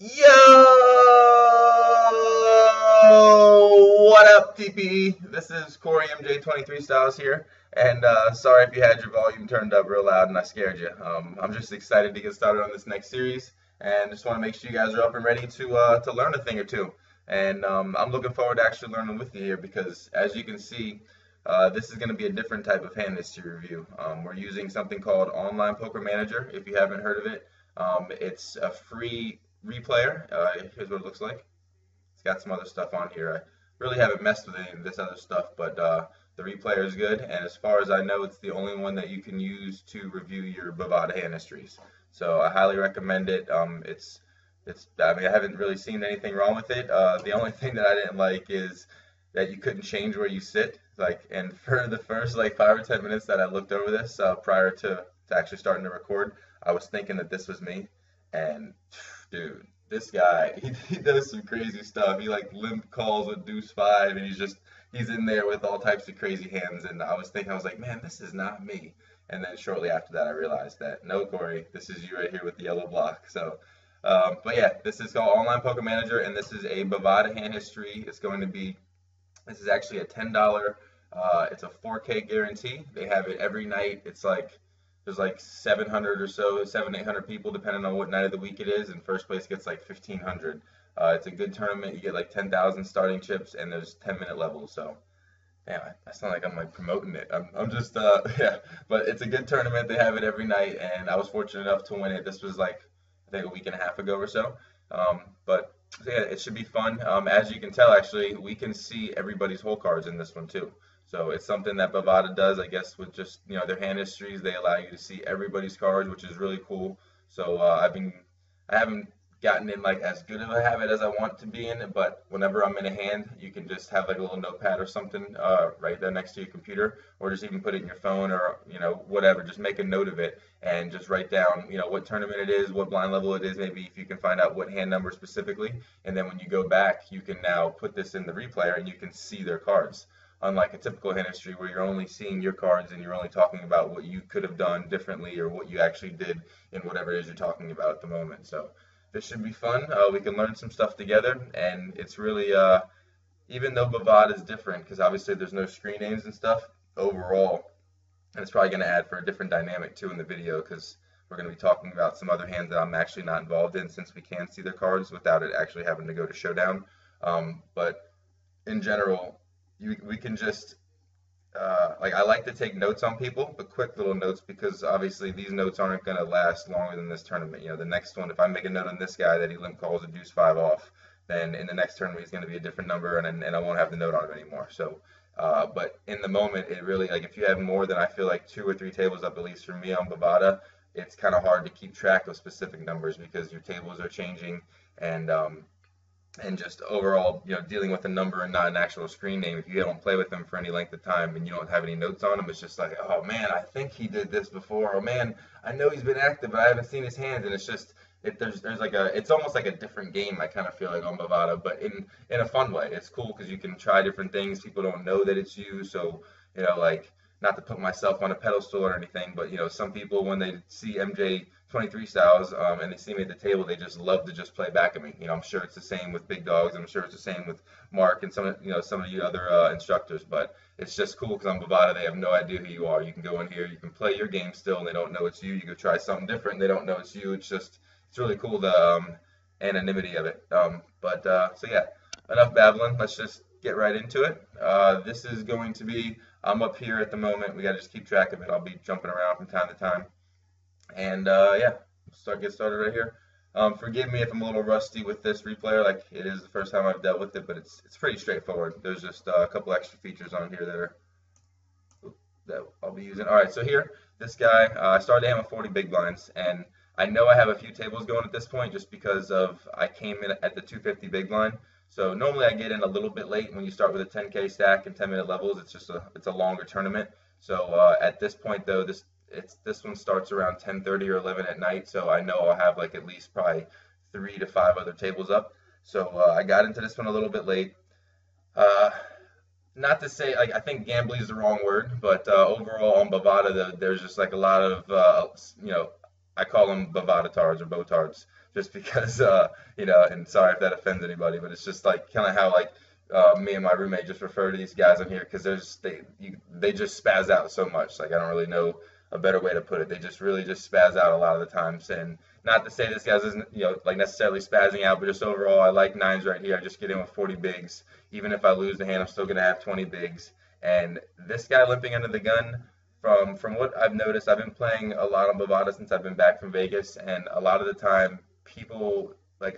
Yo! What up, TPE? This is Cory MJ23STYLEZ here, and sorry if you had your volume turned up real loud and I scared you. I'm just excited to get started on this next series, and just want to make sure you guys are up and ready to learn a thing or two. And I'm looking forward to actually learning with you here because, as you can see, this is going to be a different type of hand history review. We're using something called Online Poker Manager. If you haven't heard of it, it's a free replayer. Here's what it looks like. It's got some other stuff on here. I really haven't messed with any of this other stuff, but the replayer is good. And as far as I know, it's the only one that you can use to review your Bovada hand histories. So I highly recommend it. I mean, I haven't really seen anything wrong with it. The only thing that I didn't like is that you couldn't change where you sit. And for the first like 5 or 10 minutes that I looked over this prior to actually starting to record, I was thinking that this was me. And dude, this guy, he does some crazy stuff. He like limp calls with deuce five, and he's in there with all types of crazy hands. And I was like, man, this is not me. And then shortly after that, I realized that no, Cory, this is you right here with the yellow block. So, but yeah, this is called Online Poker Manager, and this is a Bovada hand history. This is actually a $10. It's a 4K guarantee. They have it every night. There's like 700 or so, 800 people, depending on what night of the week it is, and first place gets like 1,500. It's a good tournament. You get like 10,000 starting chips, and there's 10-minute levels. So, damn, I sound like I'm like promoting it. I'm just, yeah. But it's a good tournament. They have it every night, and I was fortunate enough to win it. This was like, I think a week and a half ago or so. But so yeah, it should be fun. As you can tell, actually, we can see everybody's hole cards in this one too. So it's something that Bovada does, I guess, with just their hand histories. They allow you to see everybody's cards, which is really cool. So I haven't gotten in like as good of a habit as I want to be in, but whenever I'm in a hand, you can just have like a little notepad or something right there next to your computer, or just even put it in your phone or whatever. Just make a note of it and just write down what tournament it is, what blind level it is, maybe if you can find out what hand number specifically, and then when you go back, you can now put this in the replayer and you can see their cards. Unlike a typical hand history where you're only seeing your cards and you're only talking about what you could have done differently or what you actually did in whatever it is you're talking about at the moment. So this should be fun. We can learn some stuff together, and it's really, even though Bovada is different, because obviously there's no screen names and stuff, overall, and it's probably going to add for a different dynamic too in the video, because we're going to be talking about some other hands that I'm actually not involved in, since we can see their cards without it actually having to go to showdown. But in general, we can just like, I like to take notes on people, but quick little notes, because obviously these notes aren't going to last longer than this tournament. The next one, if I make a note on this guy that he limp calls a deuce five off, then in the next tournament he's going to be a different number, and I won't have the note on him anymore. So, but in the moment, it really, like, if you have more than, I feel like 2 or 3 tables up, at least for me on Bovada, it's kind of hard to keep track of specific numbers because your tables are changing, and just overall, dealing with a number and not an actual screen name. If you don't play with them for any length of time and you don't have any notes on them, it's just like, oh man, I think he did this before, or man, I know he's been active, but I haven't seen his hands, and it's just, there's like it's almost like a different game. I kind of feel like on Bovada, but in a fun way. It's cool because you can try different things. People don't know that it's you, so like, not to put myself on a pedestal or anything, but some people, when they see MJ23STYLEZ and they see me at the table, they just love to just play back at me. I'm sure it's the same with Big Dogs. I'm sure it's the same with Mark and some of you other instructors. But it's just cool because on Bovada they have no idea who you are. You can go in here, you can play your game still, and they don't know it's you. You go try something different, and they don't know it's you. It's really cool, the anonymity of it. So yeah, enough babbling. Let's just get right into it. This is going to be, I'm up here at the moment. We got to just keep track of it. I'll be jumping around from time to time. And yeah, get started right here. Forgive me if I'm a little rusty with this replayer. Like, it is the first time I've dealt with it, but it's pretty straightforward. There's just a couple extra features on here that I'll be using. All right, so here, this guy, I started him with 40 big blinds, and I know I have a few tables going at this point just because I came in at the 250 big blind. So normally I get in a little bit late when you start with a 10K stack and 10-minute levels. It's a longer tournament. So at this point though, this one starts around 10:30 or 11 at night. So I know I'll have like at least probably 3 to 5 other tables up. So I got into this one a little bit late. Not to say, like, I think gambling is the wrong word, but overall on Bovada, there's just like a lot of I call them Bovada tards or bow tards. just because, and sorry if that offends anybody, but it's just like kind of how like me and my roommate just refer to these guys on here because they just spaz out so much. Like I don't really know a better way to put it. They just really just spaz out a lot of the times. And not to say this guy's isn't like necessarily spazzing out, but just overall I like nines right here. I just get in with 40 bigs. Even if I lose the hand, I'm still gonna have 20 bigs. And this guy limping under the gun, from what I've noticed, I've been playing a lot on Bovada since I've been back from Vegas, and a lot of the time people like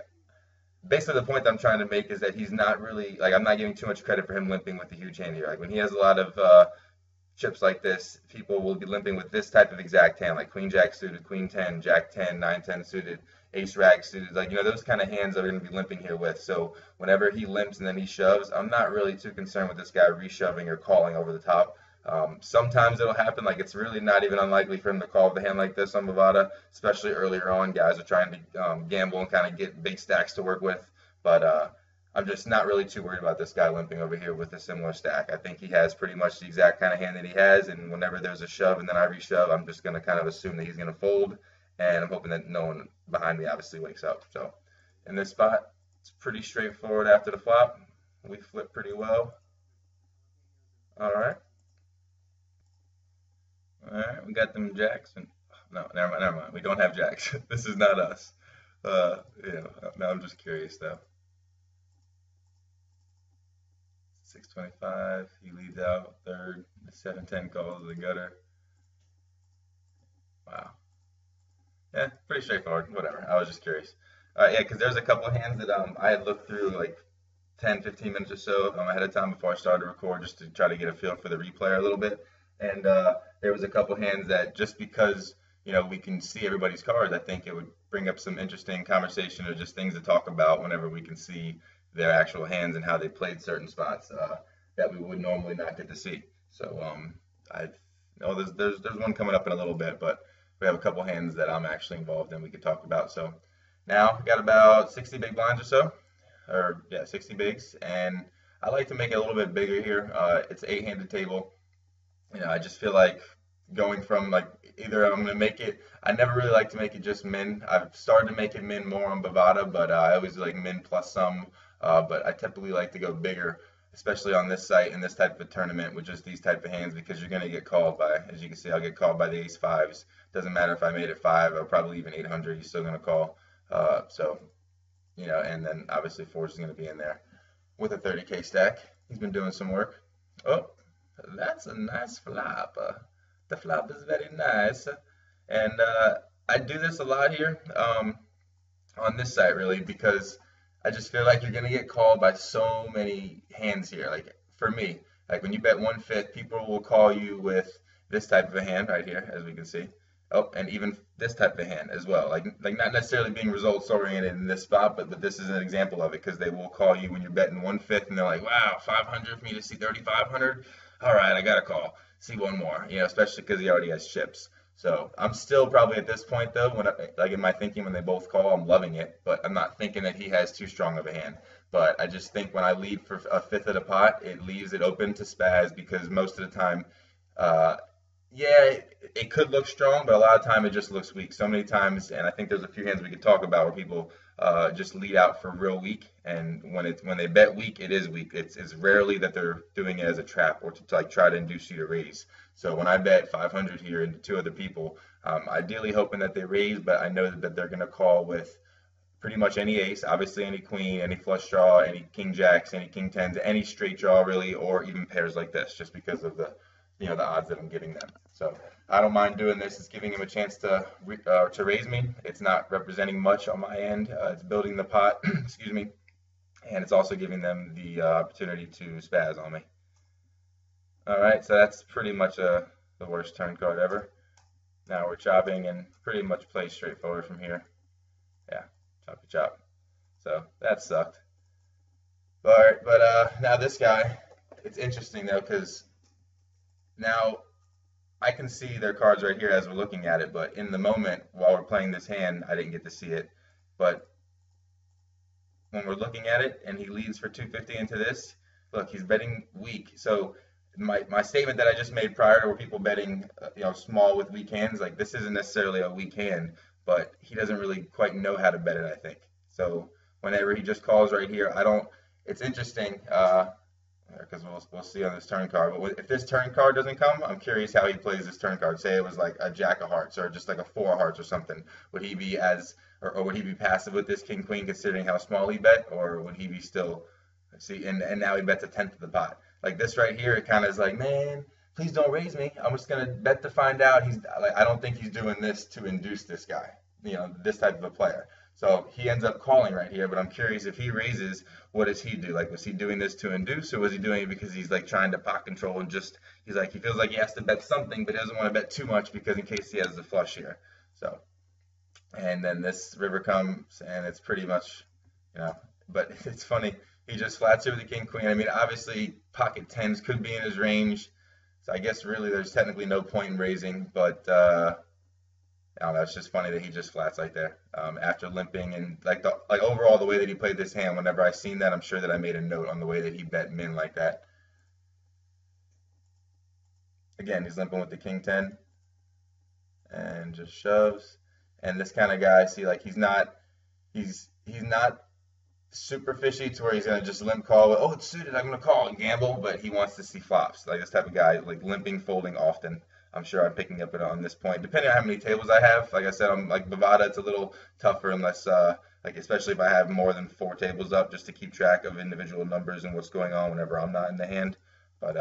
basically the point that I'm trying to make is that he's not really like I'm not giving too much credit for him limping with the huge hand here. Like when he has a lot of chips like this, people will be limping with this type of exact hand, like Queen Jack suited, Queen 10, Jack 10, 9-10 suited, Ace Rag suited, like those kind of hands are going to be limping here with. So whenever he limps and then he shoves, I'm not really too concerned with this guy reshoving or calling over the top. Sometimes it'll happen, like it's really not even unlikely for him to call with a hand like this on Bovada, especially earlier on. Guys are trying to gamble and kind of get big stacks to work with, but I'm just not really too worried about this guy limping over here with a similar stack. I think he has pretty much the exact kind of hand that he has, and whenever there's a shove and then I reshove, I'm just going to kind of assume that he's going to fold, and I'm hoping that no one behind me obviously wakes up. So in this spot, it's pretty straightforward after the flop. We flip pretty well. All right. All right, we got them jacks. And no, never mind. We don't have jacks. This is not us. No, I'm just curious though. 625, he leads out third, the 710 calls the gutter. Wow. Yeah, pretty straightforward, whatever, I was just curious. Yeah, because there's a couple of hands that I had looked through like 10, 15 minutes or so ahead of time before I started to record just to try to get a feel for the replayer a little bit. And there was a couple hands that just because, we can see everybody's cards, I think it would bring up some interesting conversation or just things to talk about whenever we can see their actual hands and how they played certain spots that we would normally not get to see. So there's one coming up in a little bit, but we have a couple hands that I'm actually involved in we could talk about. So now we got about 60 big blinds or so, 60 bigs, and I like to make it a little bit bigger here. It's an 8-handed table. I just feel like going from like either I'm gonna make it. I never really like to make it just min. I've started to make it min more on Bovada, but I always like min plus some. But I typically like to go bigger, especially on this site in this type of a tournament with just these type of hands because you're going to get called by, as you can see, I'll get called by the ace fives. Doesn't matter if I made it 5 or probably even 800, he's still going to call. And then obviously 4 is going to be in there with a 30K stack. He's been doing some work. Oh, that's a nice flop. The flop is very nice. And I do this a lot here on this site really because I just feel like you're going to get called by so many hands here. Like for me, like when you bet 1/5, people will call you with this type of a hand right here, as we can see. Oh, and even this type of a hand as well. Like not necessarily being results oriented in this spot, but this is an example of it because they will call you when you're betting 1/5 and they're like, wow, 500 for me to see 3,500. All right, I got to call. See one more, especially because he already has chips. So I'm still probably at this point though, in my thinking when they both call, I'm loving it, but I'm not thinking that he has too strong of a hand. But I just think when I lead for a 1/5 of the pot, it leaves it open to spaz because most of the time, it could look strong, but a lot of time it just looks weak. So many times, and I think there's a few hands we could talk about where people just lead out for real weak, and when they bet weak, it is weak. It's rarely that they're doing it as a trap or to like try to induce you to raise. So when I bet 500 here into 2 other people, ideally hoping that they raise, but I know that they're going to call with pretty much any ace, obviously any queen, any flush draw, any king jacks, any king tens, any straight draw really, or even pairs like this, just because of the odds that I'm giving them. So I don't mind doing this. It's giving him a chance to raise me. It's not representing much on my end. It's building the pot, excuse me, and it's also giving them the opportunity to spaz on me. All right, so that's pretty much the worst turn card ever. Now we're chopping and pretty much play straightforward from here. Yeah, choppy chop. So that sucked. All right, but now this guy, it's interesting though because now I can see their cards right here as we're looking at it, but in the moment while we're playing this hand, I didn't get to see it. But when we're looking at it and he leads for 250 into this, look, he's betting weak. So my statement that I just made prior to where people betting small with weak hands, like this isn't necessarily a weak hand, but he doesn't really quite know how to bet it, I think. So whenever he just calls right here, I don't. It's interesting because we'll see on this turn card. But if this turn card doesn't come, I'm curious how he plays this turn card. Say it was like a jack of hearts or just like a four of hearts or something. Would he be or would he be passive with this king queen considering how small he bet, or would he be still? See, and now he bets a tenth of the pot. Like this right here, it kind of is like, man, please don't raise me. I'm just gonna bet to find out. He's like, I don't think he's doing this to induce this guy, this type of a player. So he ends up calling right here, but I'm curious if he raises, what does he do? Like, was he doing this to induce, or was he doing it because he's like trying to pot control and just he feels like he has to bet something, but he doesn't want to bet too much because in case he has the flush here. So, and then this river comes and it's pretty much, but it's funny. He just flats here with the king queen. I mean, obviously pocket tens could be in his range, so I guess really there's technically no point in raising, but I don't know, it's just funny that he just flats like there after limping, and like overall the way that he played this hand. Whenever I seen that, I'm sure that I made a note on the way that he bet min like that. Again, he's limping with the king 10 and just shoves. And this kind of guy, see, like he's not super fishy to where he's gonna just limp call. Oh, it's suited, I'm gonna call and gamble, but he wants to see flops. Like this type of guy, like limping, folding often. I'm sure I'm picking up it on this point. Depending on how many tables I have, like I said, I'm like Bovada, it's a little tougher unless, like especially if I have more than 4 tables up, just to keep track of individual numbers and what's going on whenever I'm not in the hand. But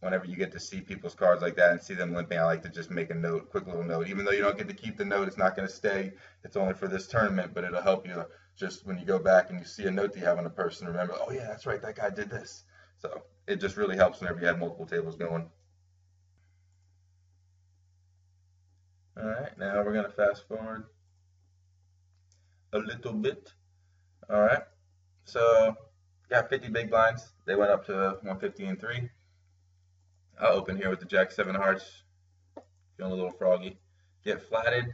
whenever you get to see people's cards like that and see them limping, I like to just make a note, quick little note. Even though you don't get to keep the note, it's not going to stay. It's only for this tournament, but it'll help you just when you go back and you see a note that you have on a person, remember, oh yeah, that's right, that guy did this. So it just really helps whenever you have multiple tables going. All right, now we're going to fast forward a little bit. All right, so got 50 big blinds. They went up to 150 and 3. I'll open here with the jack 7 hearts, feeling a little froggy. Get flatted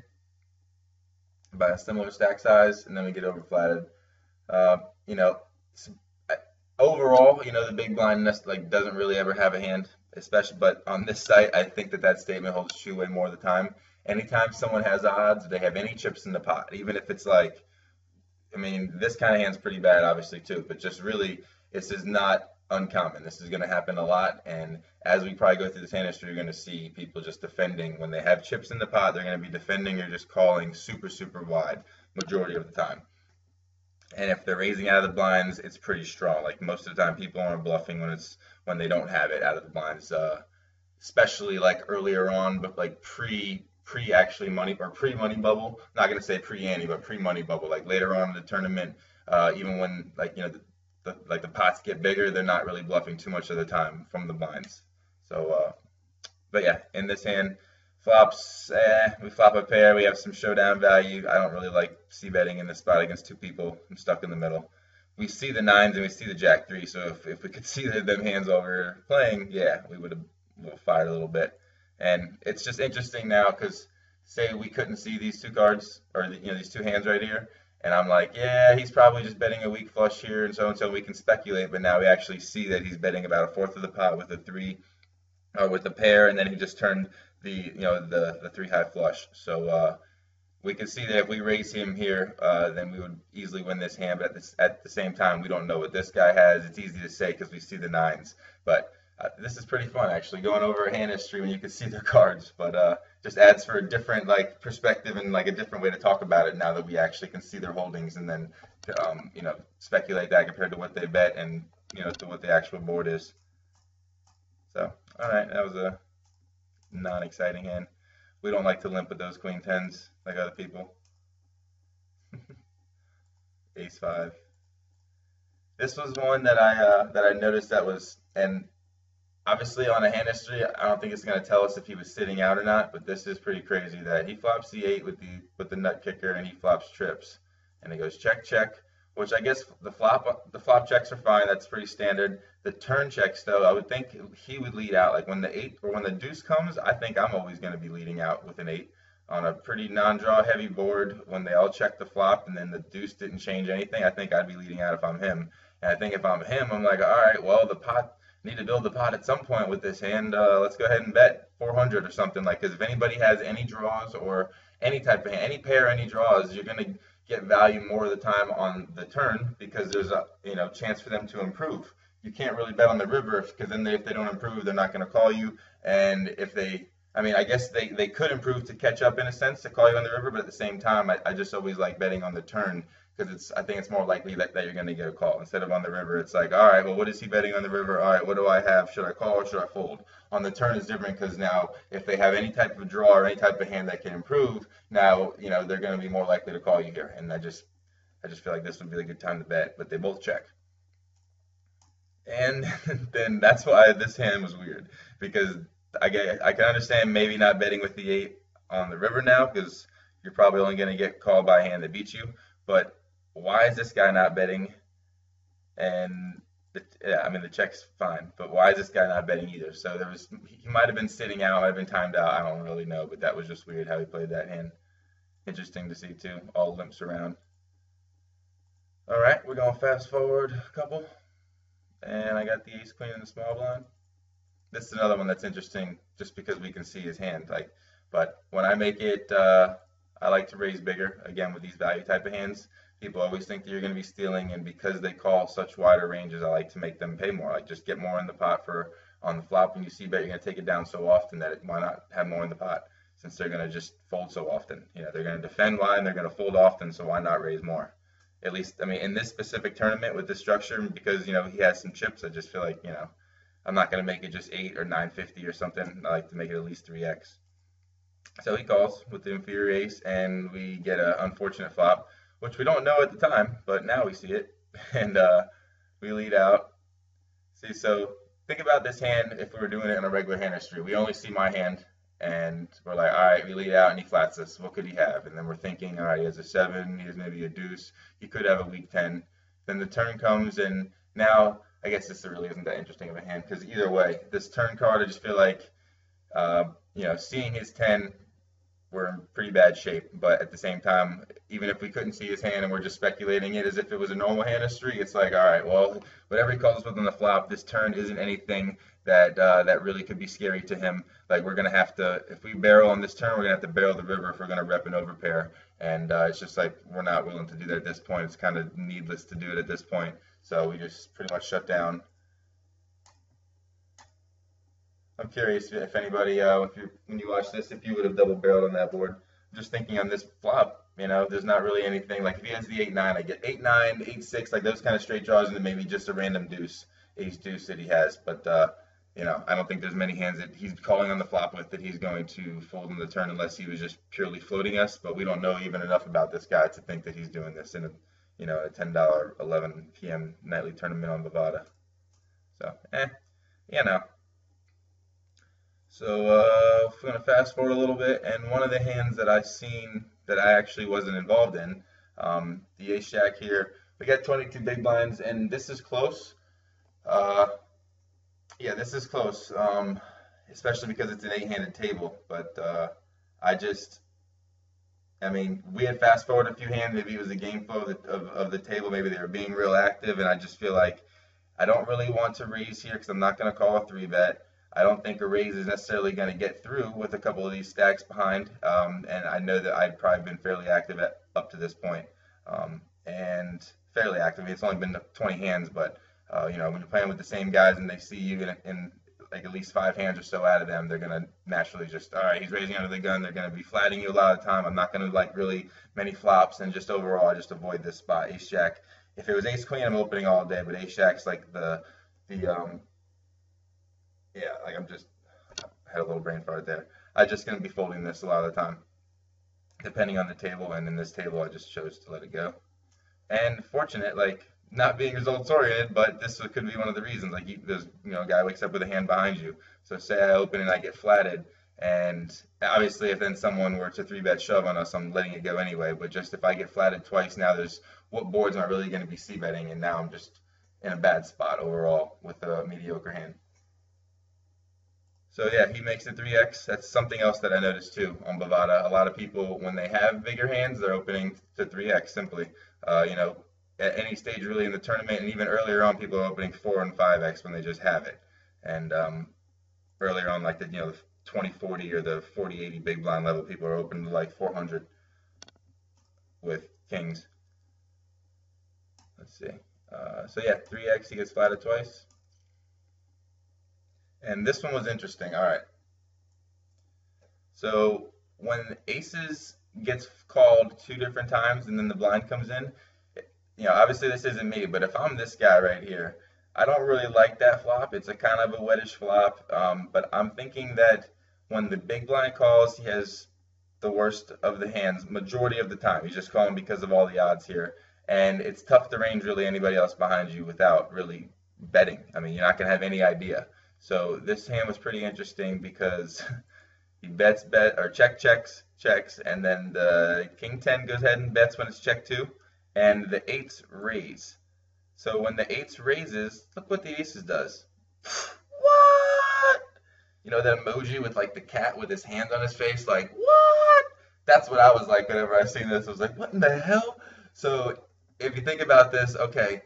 by a similar stack size, and then we get over flatted. Overall, the big blind doesn't really ever have a hand, especially. But on this site, I think that statement holds true way more of the time. Anytime someone has odds, they have any chips in the pot, even if it's like, I mean, this kind of hand's pretty bad, obviously too. But just really, this is not uncommon. This is going to happen a lot, and as we probably go through this hand history, you're going to see people just defending. When they have chips in the pot, they're going to be defending or just calling super, super wide majority of the time. And if they're raising out of the blinds, it's pretty strong. Like most of the time, people aren't bluffing when they don't have it out of the blinds, especially like earlier on, but like pre money bubble. Not going to say pre-ante, but pre-money bubble. Like later on in the tournament, even when the pots get bigger, they're not really bluffing too much of the time from the blinds. So, but yeah, in this hand, flops, we flop a pair, we have some showdown value. I don't really like c-betting in this spot against 2 people. I'm stuck in the middle. We see the 9s and we see the jack 3, so if we could see them hands over playing, yeah, we would have fired a little bit. And it's just interesting now because say we couldn't see these 2 cards, or these 2 hands right here, and I'm like, yeah, he's probably just betting a weak flush here and so we can speculate, but now we actually see that he's betting about 1/4 of the pot with a 3, or with a pair, and then he just turned the 3 high flush. So we can see that if we raise him here, then we would easily win this hand, but at the same time, we don't know what this guy has. It's easy to say because we see the 9s, but this is pretty fun actually, going over a hand history when you can see their cards, but just adds for a different perspective and a different way to talk about it now that we actually can see their holdings, and then speculate that compared to what they bet and to what the actual board is. So all right, that was a non-exciting hand. We don't like to limp with those queen 10s like other people. Ace 5. This was one that I noticed that was, and obviously on a hand history, I don't think it's going to tell us if he was sitting out or not, but this is pretty crazy that he flops c8 with the nut kicker and he flops trips, and it goes check check, which I guess the flop checks are fine. That's pretty standard. The turn checks though, I would think he would lead out. Like when the 8 or when the deuce comes, I think I'm always going to be leading out with an 8 on a pretty non-draw heavy board. When they all check the flop and then the deuce didn't change anything, I think I'd be leading out if I'm him. And I think if I'm him, I'm like, all right, well, the pot, need to build the pot at some point with this hand. Let's go ahead and bet 400 or something, because if anybody has any draws or any type of hand, any pair, any draws, you're going to get value more of the time on the turn because there's a chance for them to improve. You can't really bet on the river because then if they don't improve, they're not going to call you. And if they, I mean, I guess they could improve to catch up in a sense to call you on the river, but at the same time, I just always like betting on the turn because I think it's more likely that you're going to get a call instead of on the river. It's like, all right, well, what is he betting on the river? All right, what do I have? Should I call or should I fold? On the turn is different because now if they have any type of draw or any type of hand that can improve, now they're going to be more likely to call you here. And I just feel like this would be a good time to bet, but they both check. And then that's why this hand was weird because I can understand maybe not betting with the 8 on the river now because you're probably only going to get called by a hand that beats you. But why is this guy not betting? And I mean the check's fine, but why is this guy not betting either? So he might have been sitting out, might have been timed out. I don't really know, but that was just weird how he played that hand. Interesting to see too. All limps around. All right, we're going fast forward a couple, and I got the ace queen in the small blind. This is another one that's interesting just because we can see his hand. But when I make it, I like to raise bigger again with these value type of hands. People always think that you're going to be stealing, and because they call such wider ranges, I like to make them pay more. Like just get more in the pot on the flop. When you see bet, you're going to take it down so often that why not have more in the pot? Since they're going to just fold so often. They're going to defend wide and they're going to fold often, so why not raise more? At least, I mean, in this specific tournament with this structure, because he has some chips, I just feel like I'm not going to make it just 8 or 950 or something. I like to make it at least 3x. So he calls with the inferior ace, and we get an unfortunate flop, which we don't know at the time, but now we see it, and we lead out. See, so think about this hand if we were doing it in a regular hand history. We only see my hand, and we're like, all right, we lead out, and he flats us. What could he have? And then we're thinking, all right, he has a 7, he has maybe a deuce, he could have a weak 10. Then the turn comes, and now I guess this really isn't that interesting of a hand because either way, this turn card, I just feel like, seeing his 10, we're in pretty bad shape. But at the same time, even if we couldn't see his hand and we're just speculating it as if it was a normal hand history, it's like, all right, well, whatever he calls with on the flop, this turn isn't anything that really could be scary to him. Like we're gonna have to, if we barrel on this turn, we're gonna have to barrel the river if we're gonna rep an overpair. And it's just like we're not willing to do that at this point. It's kind of needless to do it at this point. So we just pretty much shut down. I'm curious if anybody, when you watch this, if you would have double barreled on that board. I'm just thinking on this flop, there's not really anything. Like if he has the 8-9, I get 8-9, 8-6, like those kind of straight draws, and then maybe just a random deuce, ace deuce that he has. But I don't think there's many hands that he's calling on the flop with that he's going to fold in the turn unless he was just purely floating us. But we don't know even enough about this guy to think that he's doing this in a $10 11 p.m. nightly tournament on Bovada. So, So we're going to fast forward a little bit, and one of the hands that I've seen that I actually wasn't involved in, the ace jack here, we got 22 big blinds, and this is close. Yeah, this is close, especially because it's an 8-handed table, but we had fast forward a few hands, maybe it was the game flow of the table, maybe they were being real active, and I just feel like I don't really want to raise here because I'm not going to call a 3-bet. I don't think a raise is necessarily going to get through with a couple of these stacks behind, and I know that I've probably been fairly active up to this point, and fairly active. It's only been 20 hands, but when you're playing with the same guys and they see you in like at least 5 hands or so out of them, they're going to naturally just, all right, he's raising under the gun. They're going to be flatting you a lot of the time. I'm not going to like really many flops, and just overall, I just avoid this spot. Ace jack. If it was ace queen, I'm opening all day, but ace jack's like I had a little brain fart there. I'm just going to be folding this a lot of the time, depending on the table, and in this table, I just chose to let it go. And fortunate, like, not being results oriented, but this could be one of the reasons. Like, there's, a guy wakes up with a hand behind you. So say I open and I get flatted, and obviously if then someone were to 3-bet shove on us, I'm letting it go anyway. But just if I get flatted twice, now there's what boards am I really going to be c-betting, and now I'm just in a bad spot overall with a mediocre hand. So yeah, he makes it 3x. That's something else that I noticed too on Bovada. A lot of people, when they have bigger hands, they're opening to 3x simply. At any stage really in the tournament, and even earlier on, people are opening 4 and 5x when they just have it. And earlier on, like the 20-40 or the 40-80 big blind level. People are open to like 400 with kings. Let's see. So yeah, 3x, he gets flatted twice. And this one was interesting. All right. So when aces gets called 2 different times and then the blind comes in, you know, obviously this isn't me, but if I'm this guy right here, I don't really like that flop. It's a kind of a wettish flop, but I'm thinking that when the big blind calls, he has the worst of the hands majority of the time. He's just calling because of all the odds here. And it's tough to range really anybody else behind you without really betting. I mean, you're not going to have any idea. So this hand was pretty interesting because he bets, checks, and then the king 10 goes ahead and bets when it's check 2, and the 8s raise. So when the 8s raises, look what the aces does. What? You know that emoji with like the cat with his hands on his face, like, what? That's what I was like whenever I seen this. I was like, what in the hell? So if you think about this, okay,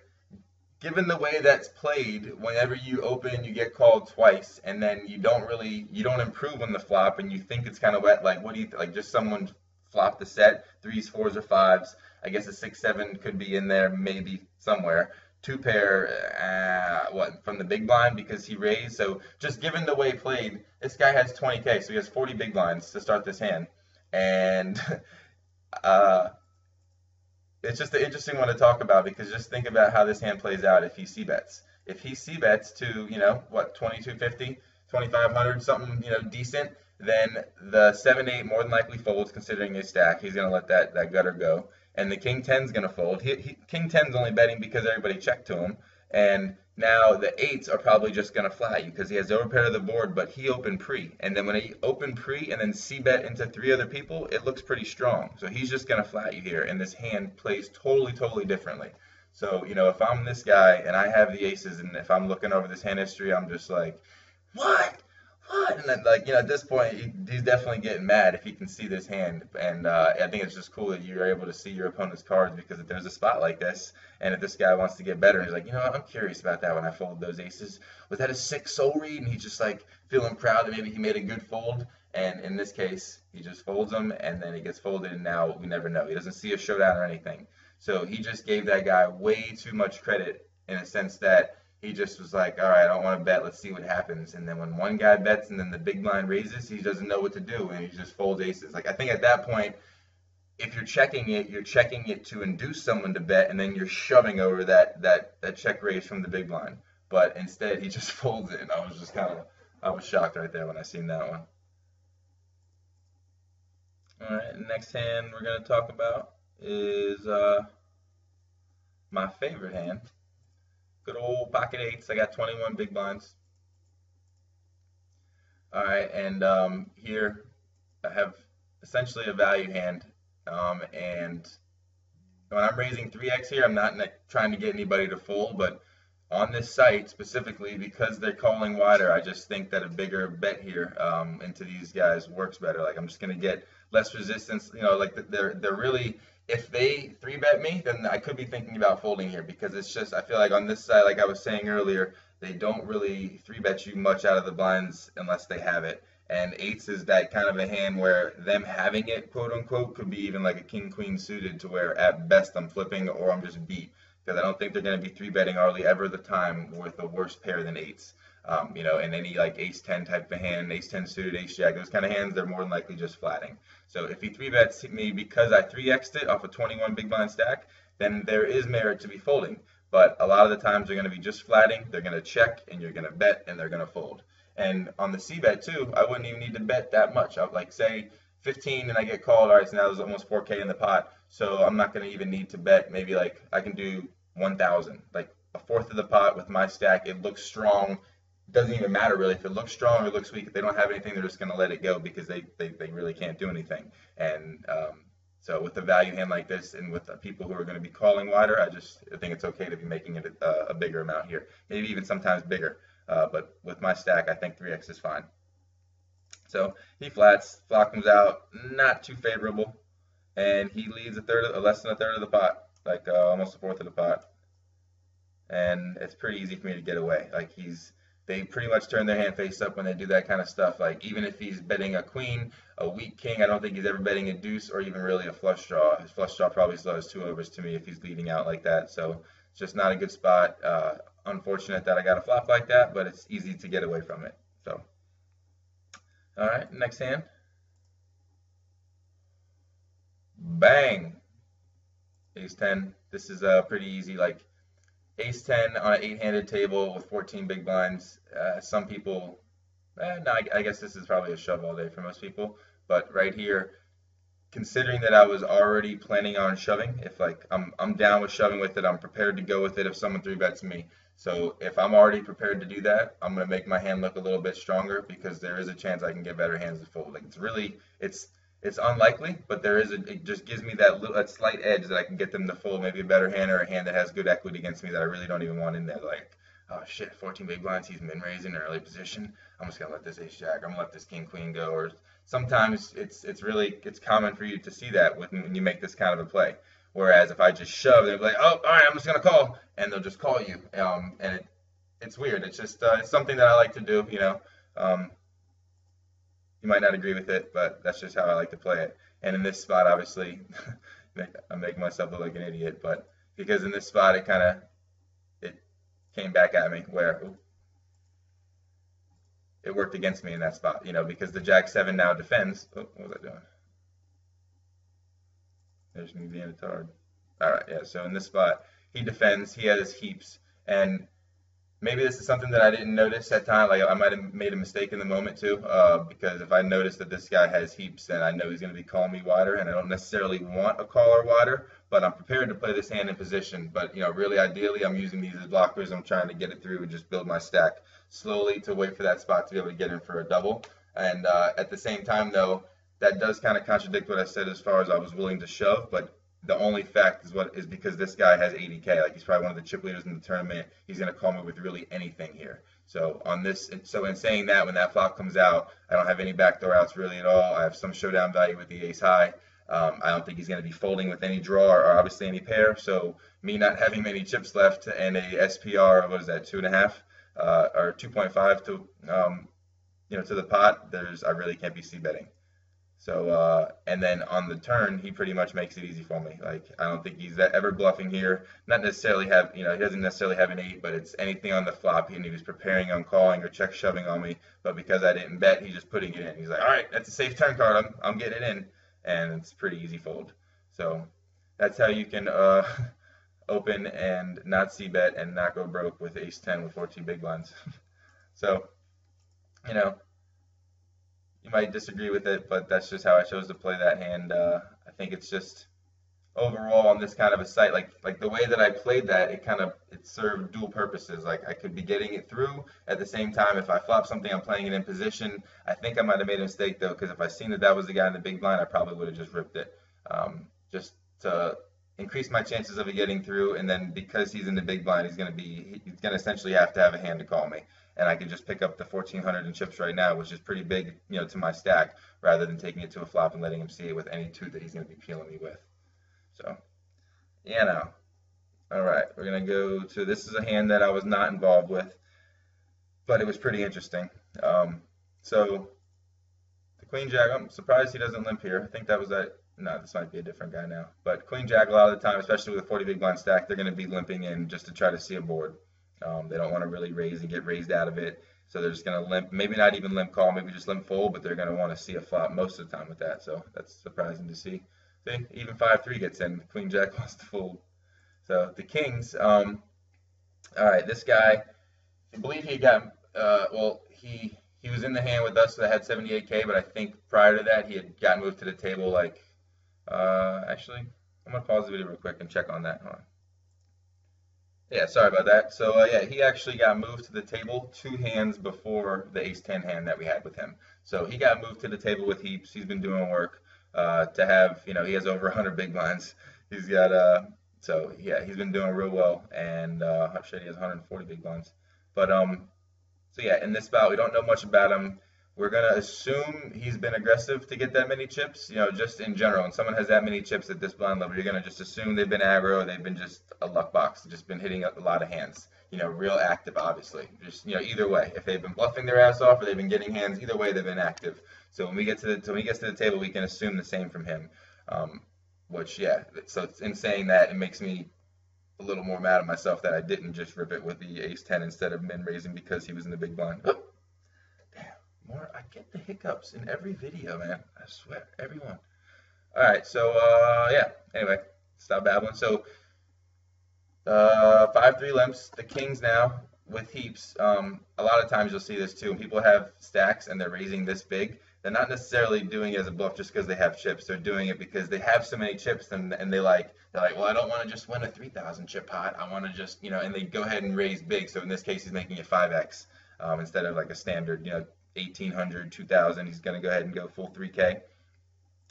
given the way that's played, whenever you open, you get called twice, and then you don't improve on the flop, and you think it's kind of wet. Like, what do you like? Just someone flopped the set, 3s, 4s, or 5s. I guess a 6, 7 could be in there, maybe somewhere. 2 pair, what, from the big blind because he raised. So just given the way played, this guy has 20K, so he has 40 big blinds to start this hand, and it's just an interesting one to talk about because just think about how this hand plays out if he c-bets. If he c-bets to, you know, what, 2250, 2500, something, you know, decent, then the 7-8 more than likely folds considering his stack. He's going to let that gutter go. And the king 10's going to fold. King 10's only betting because everybody checked to him. And now the 8s are probably just going to flat you because he has overpair of the board, but he opened pre. And then when he opened pre and then c-bet into 3 other people, it looks pretty strong. So he's just going to flat you here, and this hand plays totally differently. So, you know, if I'm this guy and I have the aces, and if I'm looking over this hand history, I'm just like, what? And then, like, you know, at this point, he's definitely getting mad if he can see this hand. And I think it's just cool that you're able to see your opponent's cards because if there's a spot like this, and if this guy wants to get better, he's like, you know what, I'm curious about that when I fold those aces. Was that a 6 soul read? And he's just like feeling proud that maybe he made a good fold. And in this case, he just folds them, and then he gets folded, and now we never know. He doesn't see a showdown or anything. So he just gave that guy way too much credit in a sense that he just was like, all right, I don't want to bet. Let's see what happens. And then when one guy bets and then the big blind raises, he doesn't know what to do, and he just folds aces. Like, I think at that point, if you're checking it to induce someone to bet, and then you're shoving over that check raise from the big blind. But instead, he just folds it, and I was shocked right there when I seen that one. All right, next hand we're going to talk about is my favorite hand. Good old pocket 8s. I got 21 big blinds. All right, and here I have essentially a value hand. And when I'm raising 3x here, I'm not trying to get anybody to fold, but on this site specifically, because they're calling wider, I just think that a bigger bet here into these guys works better. Like, I'm just going to get less resistance. You know, like they're really, if they 3-bet me, then I could be thinking about folding here because it's just, I feel like on this side, like I was saying earlier, they don't really 3-bet you much out of the blinds unless they have it. And 8s is that kind of a hand where them having it, quote unquote, could be even like a king queen suited to where at best I'm flipping or I'm just beat. Because I don't think they're going to be 3-betting hardly ever the time with a worse pair than 8s. You know, and any like ace 10 type of hand, ace 10 suited, ace jack, those kind of hands, they're more than likely just flatting. So if he 3-bets me because I 3x'd it off a 21 big blind stack, then there is merit to be folding. But a lot of the times they're going to be just flatting, they're going to check, and you're going to bet, and they're going to fold. And on the c-bet too, I wouldn't even need to bet that much. I would like say 15 and I get called, all right, so now there's almost 4K in the pot. So I'm not going to even need to bet. Maybe like I can do 1,000, like a fourth of the pot with my stack. It looks strong. Doesn't even matter really if it looks strong or it looks weak. If they don't have anything, they're just going to let it go because they really can't do anything. And so with a value hand like this and with the people who are going to be calling wider, I think it's okay to be making it a bigger amount here. Maybe even sometimes bigger. But with my stack, I think 3x is fine. So he flats, flop comes out, not too favorable, and he leads less than a third of the pot, like almost a fourth of the pot. And it's pretty easy for me to get away. Like he's they pretty much turn their hand face up when they do that kind of stuff. Like, even if he's betting a queen, a weak king, I don't think he's ever betting a deuce or even really a flush draw. His flush draw probably still has 2 overs to me if he's leading out like that. So it's just not a good spot. Unfortunate that I got a flop like that, but it's easy to get away from it. So, all right, next hand. Bang. Ace 10. This is pretty easy. Like, Ace 10 on an 8-handed table with 14 big blinds. Some people, no, I guess this is probably a shove all day for most people. But right here, considering that I was already planning on shoving, if like I'm down with shoving with it, I'm prepared to go with it if someone 3-bets me. So if I'm already prepared to do that, I'm gonna make my hand look a little bit stronger because there is a chance I can get better hands to fold. Like, it's unlikely, but it just gives me that slight edge that I can get them to fold maybe a better hand or a hand that has good equity against me that I really don't even want in there. Like, oh shit, 14 big blinds, he's min-raising in early position. I'm just gonna let this ace jack, I'm gonna let this king queen go. Or sometimes it's common for you to see that when you make this kind of a play. Whereas if I just shove, they'll be like, oh, all right, I'm just gonna call, and they'll just call you. And it's weird. It's just it's something that I like to do, you know. You might not agree with it, but that's just how I like to play it. And in this spot, obviously, I'm making myself look like an idiot, but because in this spot, it came back at me where it worked against me in that spot, you know, because the Jack 7 now defends. Oh, what was I doing? There's me being a tard. All right, yeah, so in this spot, he defends, he has his heaps, and maybe this is something that I didn't notice at time. Like, I might have made a mistake in the moment too, because if I notice that this guy has heaps, then I know he's going to be calling me wider, and I don't necessarily want a caller wider, but I'm prepared to play this hand in position. But, you know, really ideally, I'm using these as blockers. I'm trying to get it through and just build my stack slowly to wait for that spot to be able to get in for a double. And at the same time, though, that does kind of contradict what I said as far as I was willing to shove, but the only fact is because this guy has 80K. Like, he's probably one of the chip leaders in the tournament. He's going to call me with really anything here. So in saying that, when that flop comes out, I don't have any backdoor outs really at all. I have some showdown value with the ace high. I don't think he's going to be folding with any draw or obviously any pair. So me not having many chips left and a SPR, what is that, 2.5 or 2.5 to to the pot, I really can't be c-betting. So, and then on the turn, he pretty much makes it easy for me. Like, I don't think he's ever bluffing here. Not necessarily he doesn't necessarily have an 8, but it's anything on the flop. And he was preparing on calling or check shoving on me. But because I didn't bet, he's just putting it in. He's like, all right, that's a safe turn card. I'm getting it in. And it's pretty easy fold. So that's how you can open and not c-bet and not go broke with ace 10 with 14 big blinds. So, you know, you might disagree with it, but that's just how I chose to play that hand. I think it's just overall on this kind of a site, like the way that I played that, it served dual purposes. Like, I could be getting it through at the same time. If I flop something, I'm playing it in position. I think I might have made a mistake though, because if I seen that was the guy in the big blind, I probably would have just ripped it, just to increase my chances of it getting through. And then because he's in the big blind, he's gonna essentially have to have a hand to call me. And I can just pick up the 1,400 in chips right now, which is pretty big, to my stack, rather than taking it to a flop and letting him see it with any 2 that he's going to be peeling me with. So, all right, we're going to go to, this is a hand that I was not involved with, but it was pretty interesting. So, the Queen Jack, I'm surprised he doesn't limp here. I think that was that. No, this might be a different guy now. But Queen Jack, a lot of the time, especially with a 40 big blind stack, they're going to be limping in just to try to see a board. They don't want to really raise and get raised out of it, so they're just going to limp, maybe not even limp call, maybe just limp fold, but they're going to want to see a flop most of the time with that, so that's surprising to see. See, even 5-3 gets in, Queen Jack wants to fold. So the Kings, all right, this guy, I believe he got, he was in the hand with us that had 78K, but I think prior to that he had gotten moved to the table, like, actually, I'm going to pause the video real quick and check on that. Hold on. Yeah, sorry about that. So, yeah, he actually got moved to the table 2 hands before the ace-10 hand that we had with him. So he got moved to the table with heaps. He's been doing work to have, he has over 100 big blinds. He's got, so, yeah, he's been doing real well. And I'm sure he has 140 big blinds. But, so, yeah, in this bout, we don't know much about him. we're gonna assume he's been aggressive to get that many chips. You know, just in general, when someone has that many chips at this blind level, you're gonna just assume they've been aggro, they've been just a luck box, just been hitting a lot of hands. You know, real active, obviously. Just, you know, either way, if they've been bluffing their ass off or they've been getting hands, either way they've been active. So when we get to when he gets to the table, we can assume the same from him. Which, yeah, so in saying that, it makes me a little more mad at myself that I didn't just rip it with the ace-10 instead of min raising because he was in the big blind. Oh, damn, I get the hiccups in every video, man. I swear, everyone. All right, so yeah. Anyway, stop babbling. So 5-3 limps. The kings now with heaps. A lot of times you'll see this too. When people have stacks and they're raising this big, they're not necessarily doing it as a bluff just because they have chips. They're doing it because they have so many chips and they're like, well, I don't want to just win a 3,000 chip pot. I want to just, you know, and they go ahead and raise big. So in this case, he's making it 5x instead of like a standard, you know, 1,800, 2,000. He's going to go ahead and go full 3K.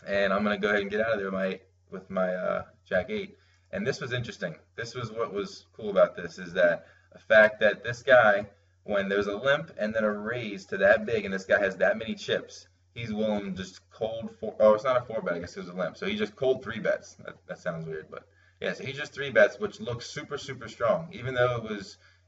And I'm going to go ahead and get out of there with my Jack 8. And this was interesting. This was what was cool about this, is that the fact that this guy, when there's a limp and then a raise to that big and this guy has that many chips, he's willing to just cold it's not a 4-bet, I guess it was a limp. So he just cold 3-bets. That sounds weird, but yeah, so he just 3-bets, which looks super, super strong. Even though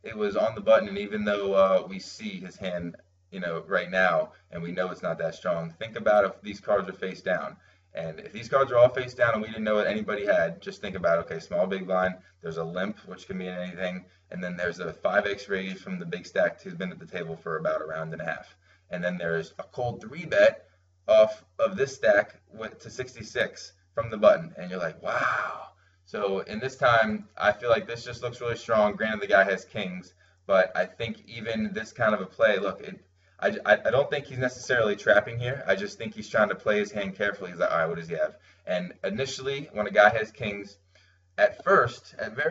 it was on the button, and even though we see his hand, you know, right now, and we know it's not that strong. Think about if these cards are face down. And if these cards are all face down and we didn't know what anybody had, just think about, okay, small big blind, there's a limp, which can mean anything, and then there's a 5x raise from the big stack who's been at the table for about a round and a half. And then there's a cold 3-bet off of this stack to 66 from the button. And you're like, wow. So in this time, I feel like this just looks really strong. Granted, the guy has kings, but I think even this kind of a play, look, I don't think he's necessarily trapping here. I just think he's trying to play his hand carefully. He's like, all right, what does he have? And initially, when a guy has kings, at very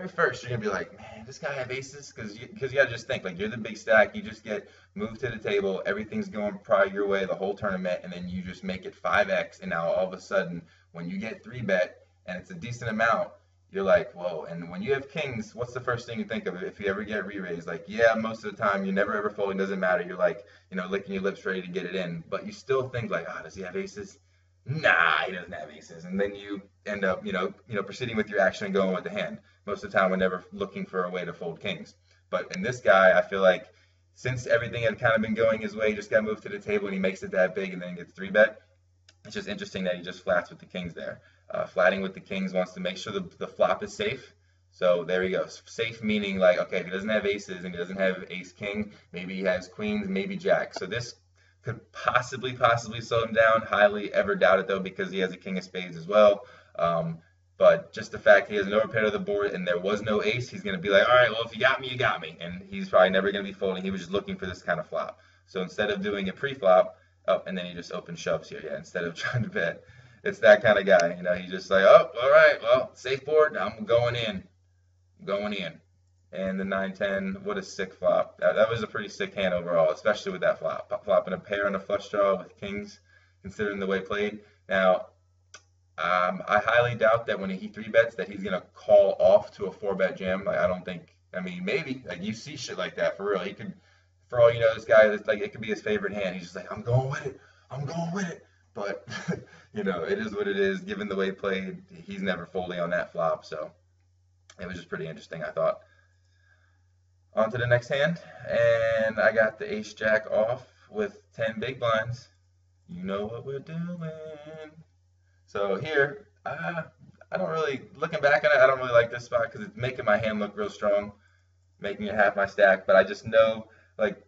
first, you're going to be like, man, does this guy have aces? Because you got to just think, like, you're the big stack. You just get moved to the table. Everything's going probably your way the whole tournament, and then you just make it 5x. And now all of a sudden, when you get 3-bet, and it's a decent amount, you're like, whoa. And when you have kings, what's the first thing you think of if you ever get re-raised? Like, yeah, most of the time, you're never ever folding, doesn't matter. You're like, you know, licking your lips ready to get it in. But you still think like, does he have aces? Nah, he doesn't have aces. And then you end up, you know, proceeding with your action and going with the hand. Most of the time, we're never looking for a way to fold kings. But in this guy, I feel like since everything had kind of been going his way, he just got moved to the table and he makes it that big and then gets 3-bet. It's just interesting that he just flats with the kings there. Flatting with the kings wants to make sure the flop is safe. So there he goes. Safe meaning like, okay, if he doesn't have aces and he doesn't have ace-king, maybe he has queens, maybe jack. So this could possibly slow him down. Highly ever doubt it, though, because he has a king of spades as well. But just the fact he has an overpair to the board and there was no ace, he's going to be like, all right, well, if you got me, you got me. And he's probably never going to be folding. He was just looking for this kind of flop. So instead of doing a pre-flop, and then he just open shoves here, yeah, instead of trying to bet. It's that kind of guy, you know. He's just like, oh, all right, well, safe board, I'm going in. And the 9-10, what a sick flop. That was a pretty sick hand overall, especially with that flop. Flopping a pair and a flush draw with kings, considering the way played. Now, I highly doubt that when he 3-bets that he's going to call off to a 4-bet jam. Like, I don't think, I mean, maybe. Like, you see shit like that, for real. He could, for all you know, this guy, like, it could be his favorite hand. He's just like, I'm going with it. But, you know, it is what it is. Given the way he played, he's never folding on that flop. So it was just pretty interesting, I thought. On to the next hand. And I got the ace-jack off with 10 big blinds. You know what we're doing. So here, I don't really, looking back at it, I don't really like this spot because it's making my hand look real strong, making it half my stack. But I just know, like,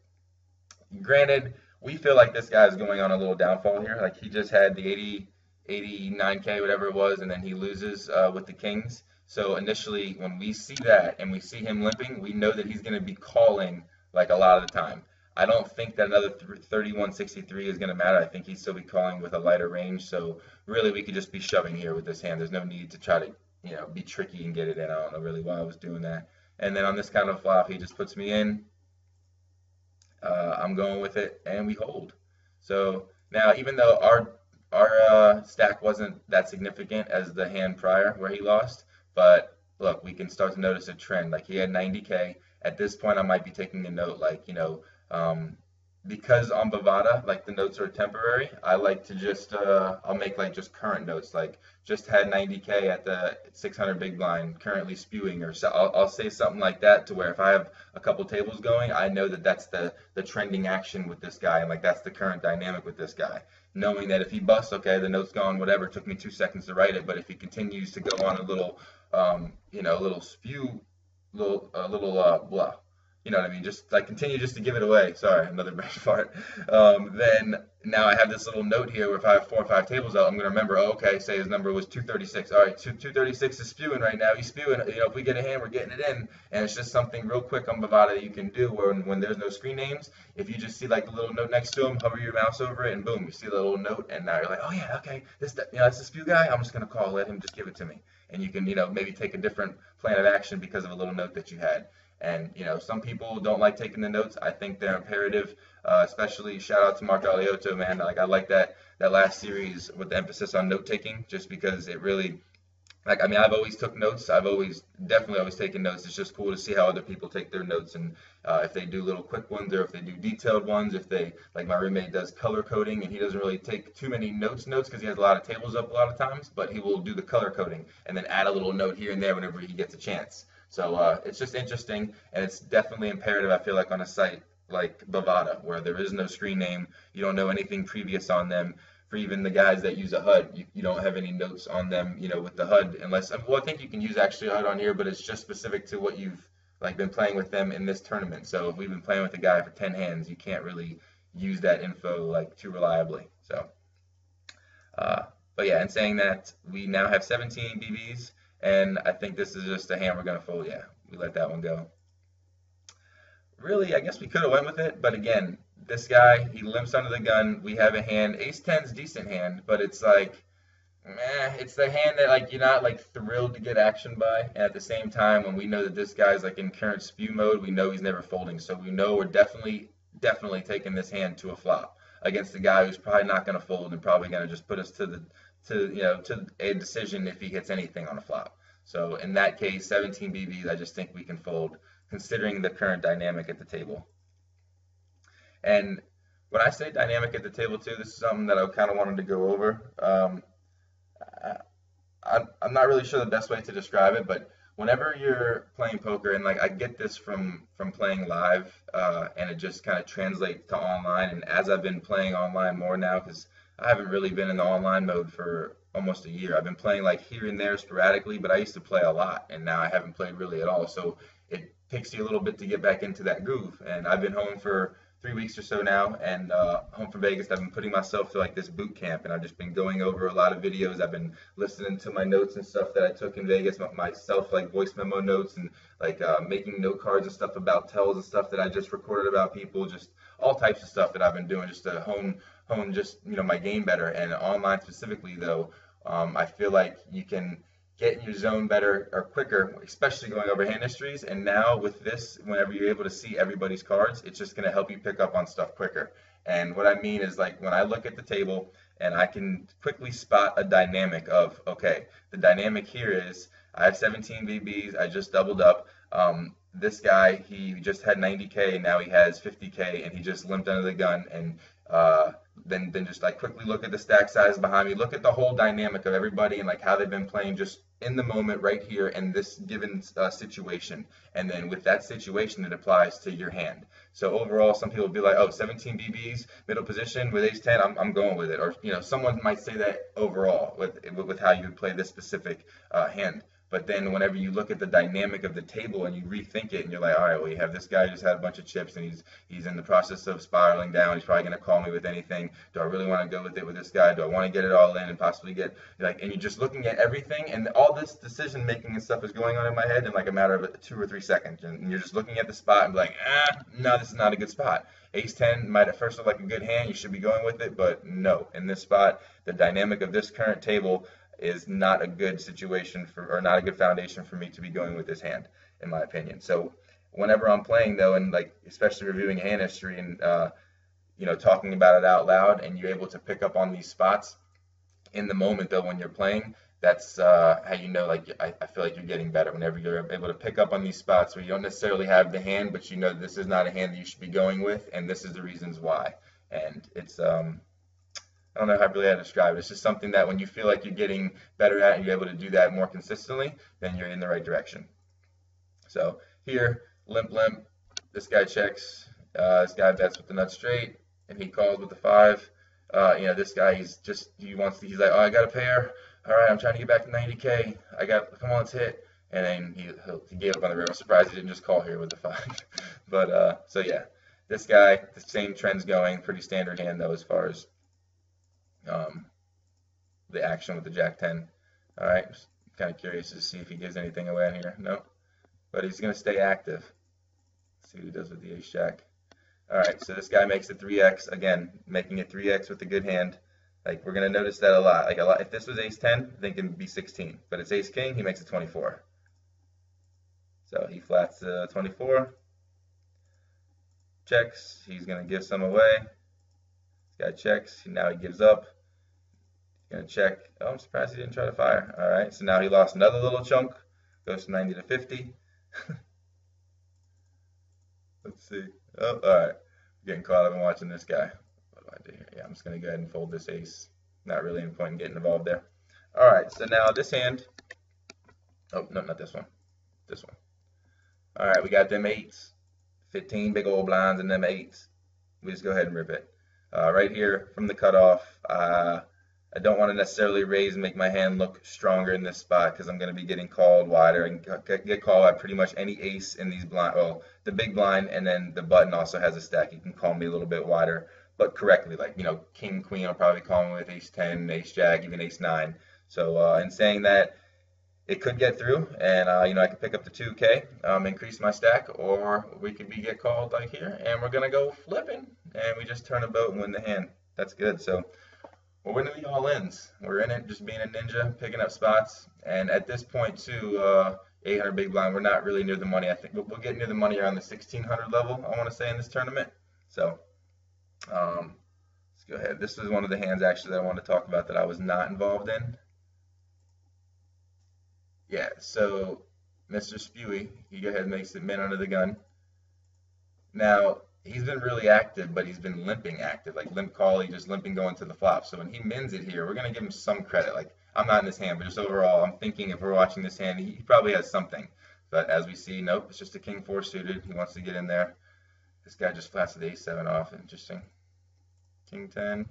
granted, we feel like this guy is going on a little downfall here. Like, he just had the 89K, whatever it was, and then he loses with the kings. So initially, when we see that and we see him limping, we know that he's going to be calling like a lot of the time. I don't think that another 3163 is going to matter. I think he'd still be calling with a lighter range. So really, we could just be shoving here with this hand. There's no need to try to, you know, be tricky and get it in. I don't know really why I was doing that. And then on this kind of flop, he just puts me in. I'm going with it, and we hold. So now, even though our stack wasn't that significant as the hand prior where he lost, but look, we can start to notice a trend. Like, he had 90K. At this point, I might be taking a note, like, you know, because on Bovada, like the notes are temporary, I like to just I'll make like just current notes, like just had 90K at the 600 big blind, currently spewing, or so I'll say something like that to where if I have a couple tables going, I know that that's the trending action with this guy, and like that's the current dynamic with this guy. Knowing that if he busts, okay, the note's gone, whatever, it took me 2 seconds to write it, but if he continues to go on a little, a little spew, blah. You know what I mean? Just like continue just to give it away. Sorry, another bad part. Then now I have this little note here where if I have 4 or 5 tables out, I'm going to remember, oh, okay, say his number was 236. All right, 236 is spewing right now. He's spewing. You know, if we get a hand, we're getting it in. And it's just something real quick on Bovada that you can do where when there's no screen names, if you just see like the little note next to him, hover your mouse over it, and boom, you see the little note, and now you're like, oh yeah, okay, that's the spew guy. I'm just going to call, let him just give it to me. And you can, maybe take a different plan of action because of a little note that you had. And, some people don't like taking the notes. I think they're imperative, especially shout out to Mark Aliotto, man. Like, I like that last series with the emphasis on note taking, just because it really, like, I mean, I've always took notes. I've definitely always taken notes. It's just cool to see how other people take their notes, and if they do little quick ones or if they do detailed ones, if they, like my roommate does color coding, and he doesn't really take too many notes because he has a lot of tables up a lot of times, but he will do the color coding and then add a little note here and there whenever he gets a chance. So it's just interesting, and it's definitely imperative, I feel like, on a site like Bovada, where there is no screen name, you don't know anything previous on them. For even the guys that use a HUD, you don't have any notes on them, with the HUD, unless, well, I think you can use actually a HUD on here, but it's just specific to what you've like been playing with them in this tournament. So if we've been playing with a guy for 10 hands, you can't really use that info like too reliably. So, but yeah, in saying that, we now have 17 BBs. And I think this is just a hand we're going to fold. Yeah, we let that one go. Really, I guess we could have went with it. But again, this guy, he limps under the gun. We have a hand. Ace-10's decent hand, but it's like, it's the hand that like you're not like thrilled to get action by. And at the same time, when we know that this guy's like in current spew mode, we know he's never folding. So we know we're definitely taking this hand to a flop against a guy who's probably not going to fold and probably going to just put us to a decision if he hits anything on a flop. So in that case, 17 BBs, I just think we can fold, considering the current dynamic at the table. And when I say dynamic at the table too, this is something that I kind of wanted to go over. I'm not really sure the best way to describe it, but whenever you're playing poker, and like I get this from playing live, and it just kind of translates to online. And as I've been playing online more now, because I haven't really been in the online mode for almost a year. I've been playing like here and there sporadically, but I used to play a lot, and now I haven't played really at all. So it takes you a little bit to get back into that groove. And I've been home for 3 weeks or so now, and home from Vegas. I've been putting myself through like this boot camp, and I've just been going over a lot of videos. I've been listening to my notes and stuff that I took in Vegas, myself, like voice memo notes, and like making note cards and stuff about tells and stuff that I just recorded about people, just all types of stuff that I've been doing just to hone just my game better. And online specifically though, I feel like you can get in your zone better or quicker, especially going over hand histories. And now with this, whenever you're able to see everybody's cards, it's just going to help you pick up on stuff quicker. And what I mean is, like, when I look at the table and I can quickly spot a dynamic of, okay, the dynamic here is I have 17 VBs, I just doubled up. This guy, he just had 90K, and now he has 50K, and he just limped under the gun. And then just like quickly look at the stack size behind me, look at the whole dynamic of everybody and like how they've been playing just in the moment right here in this given situation. And then with that situation, it applies to your hand. So overall, some people will be like, oh, 17 BBs, middle position with ace-10, I'm going with it. Or someone might say that overall with how you would play this specific hand. But then whenever you look at the dynamic of the table and you rethink it, and you're like, all right, well, you have this guy who just had a bunch of chips, and he's in the process of spiraling down. He's probably going to call me with anything. Do I really want to go with it with this guy? Do I want to get it all in and possibly get, like, and you're just looking at everything, and all this decision making and stuff is going on in my head in like a matter of 2 or 3 seconds. And you're just looking at the spot and be like, no, this is not a good spot. Ace-10 might at first look like a good hand. You should be going with it, but no. In this spot, the dynamic of this current table is not a good situation or not a good foundation for me to be going with this hand, in my opinion. So whenever I'm playing though, and like especially reviewing hand history and talking about it out loud, and you're able to pick up on these spots in the moment though when you're playing, that's how you know, like, I feel like you're getting better whenever you're able to pick up on these spots where you don't necessarily have the hand, but you know this is not a hand that you should be going with, and this is the reasons why. And it's I don't know how really how to describe it. It's just something that when you feel like you're getting better at and you're able to do that more consistently, then you're in the right direction. So here, limp, limp. This guy checks. This guy bets with the nut straight, and he calls with the 5. You know, this guy, he's like, oh, I got a pair. All right, I'm trying to get back to 90K. Come on, let's hit. And then he gave up on the river. I'm surprised he didn't just call here with the 5. But so yeah, this guy, the same trend's going. Pretty standard hand though as far as the action with the Jack 10. All right, just kind of curious to see if he gives anything away in here. No, but he's gonna stay active. Let's see what he does with the Ace Jack. All right, so this guy makes a 3x again, making a 3x with a good hand. Like, we're gonna notice that a lot. Like, if this was Ace 10, I think it'd be 16. But it's Ace King, he makes a 24. So he flats 24. Checks. He's gonna give some away. This guy checks. Now he gives up. He's gonna check. Oh, I'm surprised he didn't try to fire. All right, so now he lost another little chunk. Goes from 90 to 50. Let's see. Oh, all right. Getting caught up in watching this guy. What do I do here? Yeah, I'm just going to go ahead and fold this ace. Not really any point in getting involved there. All right, so now this hand. Oh, no, not this one. This one. All right, we got them 8s. 15 big old blinds and them 8s. We just go ahead and rip it. Right here from the cutoff, I don't want to necessarily raise and make my hand look stronger in this spot because I'm going to be getting called wider. I can get called by pretty much any ace in these blind. Well, the big blind and then the button also has a stack. You can call me a little bit wider, but correctly. Like, you know, king, queen, I'll probably call me with ace 10, ace jack, even ace 9. So in saying that, it could get through, and you know, I could pick up the 2K, increase my stack, or we could get called like here, and we're gonna go flipping, and we just turn a boat and win the hand. That's good. So we're winning the all-ins. We're in it, just being a ninja, picking up spots, and at this point too, 800 big blind, we're not really near the money. I think we'll get near the money around the 1600 level, I want to say, in this tournament. So let's go ahead. This was one of the hands actually that I want to talk about that I was not involved in. Yeah, so Mr. Spewy, he go ahead and makes it min under the gun. Now, he's been really active, but he's been limping active, like limp call, he just limping going to the flop. So when he mins it here, we're going to give him some credit. Like, I'm not in this hand, but just overall, I'm thinking if we're watching this hand, he probably has something. But as we see, nope, it's just a king 4 suited. He wants to get in there. This guy just flats the ace 7 off. Interesting. King 10.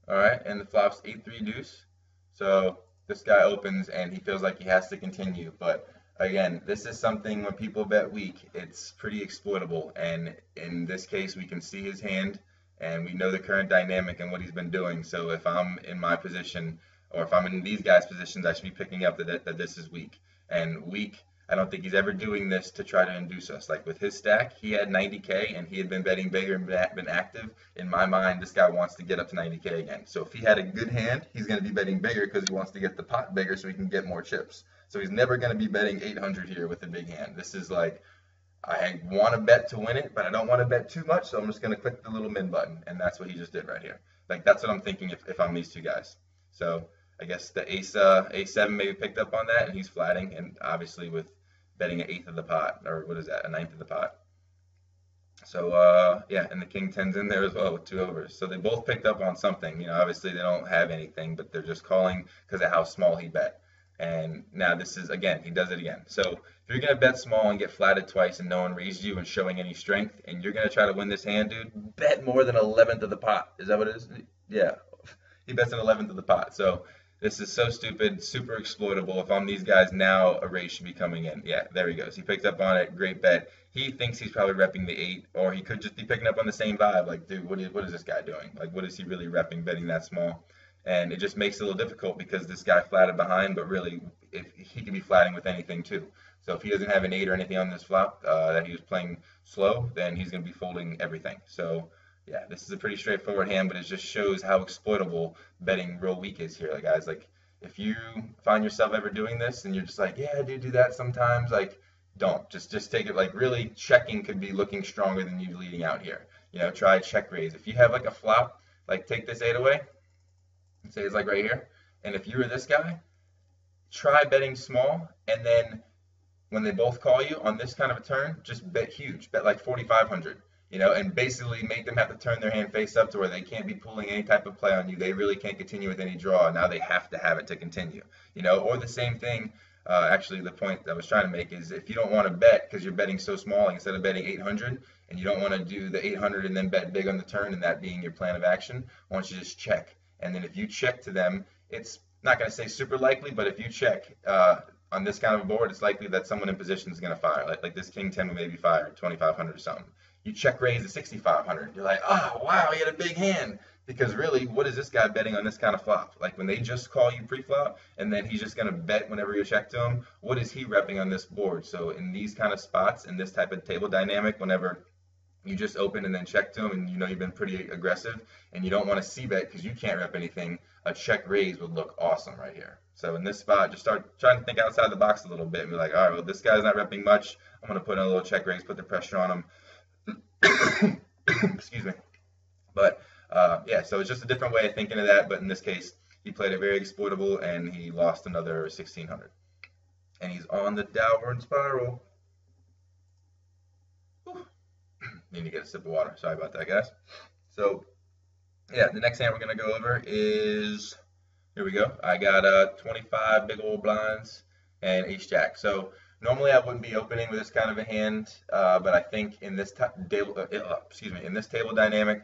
All right, and the flop's 8-3 deuce. So this guy opens and he feels like he has to continue. But again, this is something when people bet weak, it's pretty exploitable. And in this case, we can see his hand and we know the current dynamic and what he's been doing. So if I'm in my position, or if I'm in these guys' positions, I should be picking up that this is weak. And weak, I don't think he's ever doing this to try to induce us. Like with his stack, he had 90K and he had been betting bigger and been active. In my mind, this guy wants to get up to 90K again. So if he had a good hand, he's going to be betting bigger because he wants to get the pot bigger so he can get more chips. So he's never going to be betting 800 here with a big hand. This is like, I want to bet to win it, but I don't want to bet too much, so I'm just going to click the little min button. And that's what he just did right here. Like, that's what I'm thinking if I'm these two guys. So I guess the ace-7 maybe picked up on that, and he's flatting, and obviously with betting an 1/8 of the pot, or what is that, a 1/9 of the pot. So yeah, and the king 10's in there as well with 2 overs. So they both picked up on something. You know, obviously they don't have anything, but they're just calling because of how small he bet. And now this is, again, he does it again. So if you're going to bet small and get flatted twice and no one raised you and showing any strength, and you're going to try to win this hand, dude, bet more than 1/11 of the pot. Is that what it is? Yeah. He bets an 1/11 of the pot. So this is so stupid, super exploitable. If I'm these guys now, a raise should be coming in. Yeah, there he goes. He picked up on it. Great bet. He thinks he's probably repping the 8, or he could just be picking up on the same vibe. Like, dude, what is this guy doing? Like, what is he really repping, betting that small? And it just makes it a little difficult because this guy flatted behind, but really, if he could be flatting with anything too. So if he doesn't have an 8 or anything on this flop that he was playing slow, then he's going to be folding everything. So yeah, this is a pretty straightforward hand, but it just shows how exploitable betting real weak is here. Like, guys, like, if you find yourself ever doing this and you're just like, yeah, I do that sometimes, like, don't. Just take it, like, really checking could be looking stronger than you leading out here. You know, try check raise. If you have like a flop like take this 8 away, and say it's like right here. And if you were this guy, try betting small, and then when they both call you on this kind of a turn, just bet huge, bet like 4,500, you know, and basically make them have to turn their hand face up to where they can't be pulling any type of play on you. They really can't continue with any draw. Now they have to have it to continue, you know, or the same thing. Actually, the point that I was trying to make is if you don't want to bet because you're betting so small, like instead of betting 800, and you don't want to do the 800 and then bet big on the turn and that being your plan of action, why don't you just check? And then if you check to them, it's not going to say super likely, but if you check on this kind of a board, it's likely that someone in position is going to fire. Like this king 10 will maybe fire 2,500 or something. You check raise to 6,500. You're like, oh, wow, he had a big hand. Because really, what is this guy betting on this kind of flop? Like when they just call you pre-flop and then he's just going to bet whenever you check to him, what is he repping on this board? So in these kind of spots, in this type of table dynamic, whenever you just open and then check to him and you know you've been pretty aggressive and you don't want to c-bet because you can't rep anything, a check raise would look awesome right here. So in this spot, just start trying to think outside the box a little bit and be like, all right, well, this guy's not repping much. I'm going to put in a little check raise, put the pressure on him. Excuse me. But yeah, so it's just a different way of thinking of that. But in this case, he played it very exploitable and he lost another 1,600. And he's on the downward spiral. Whew. Need to get a sip of water. Sorry about that, guys. So yeah, the next hand we're going to go over is, here we go. I got 25 big old blinds and ace jack. So normally I wouldn't be opening with this kind of a hand, but I think in this table dynamic,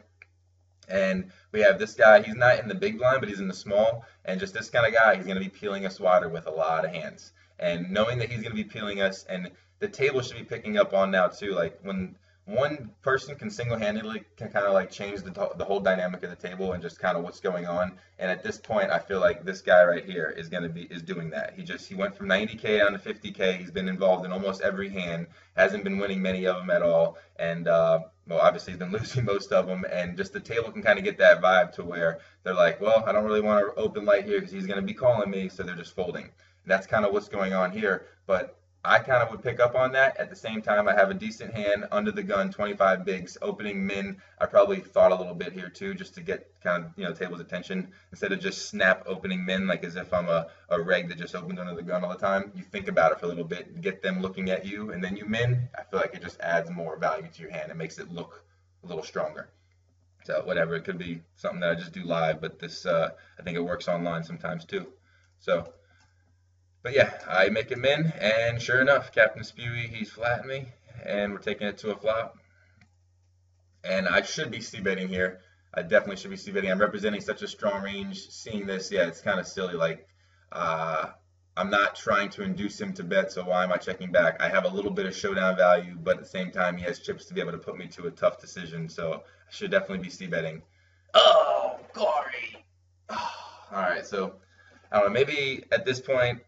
and we have this guy, he's not in the big blind, but he's in the small, and just this kind of guy, he's going to be peeling us wider with a lot of hands. And knowing that he's going to be peeling us, and the table should be picking up on now too, like when one person can single-handedly kind of like change the whole dynamic of the table and just kind of what's going on. And at this point, I feel like this guy right here is doing that. He went from 90K down to 50K. He's been involved in almost every hand, hasn't been winning many of them at all, and well, obviously he's been losing most of them. And just the table can kind of get that vibe to where they're like, well, I don't really want to open light here because he's going to be calling me, so they're just folding. And that's kind of what's going on here, but I kind of would pick up on that. At the same time, I have a decent hand under the gun, 25 bigs, opening min. I probably thought a little bit here too, just to get kind of, you know, table's attention instead of just snap opening min like as if I'm a reg that just opens under the gun all the time. You think about it for a little bit, get them looking at you, and then you min. I feel like it just adds more value to your hand. It makes it look a little stronger. So whatever, it could be something that I just do live, but this I think it works online sometimes too. So. But yeah, I make him in, and sure enough, Captain Spewy, he's flatting me, and we're taking it to a flop. And I should be c-betting here. I definitely should be c-betting. I'm representing such a strong range. Seeing this, yeah, it's kind of silly. Like, I'm not trying to induce him to bet, so why am I checking back? I have a little bit of showdown value, but at the same time, he has chips to be able to put me to a tough decision, so I should definitely be c-betting. Oh, Cory! Oh, all right, so I don't know, maybe at this point,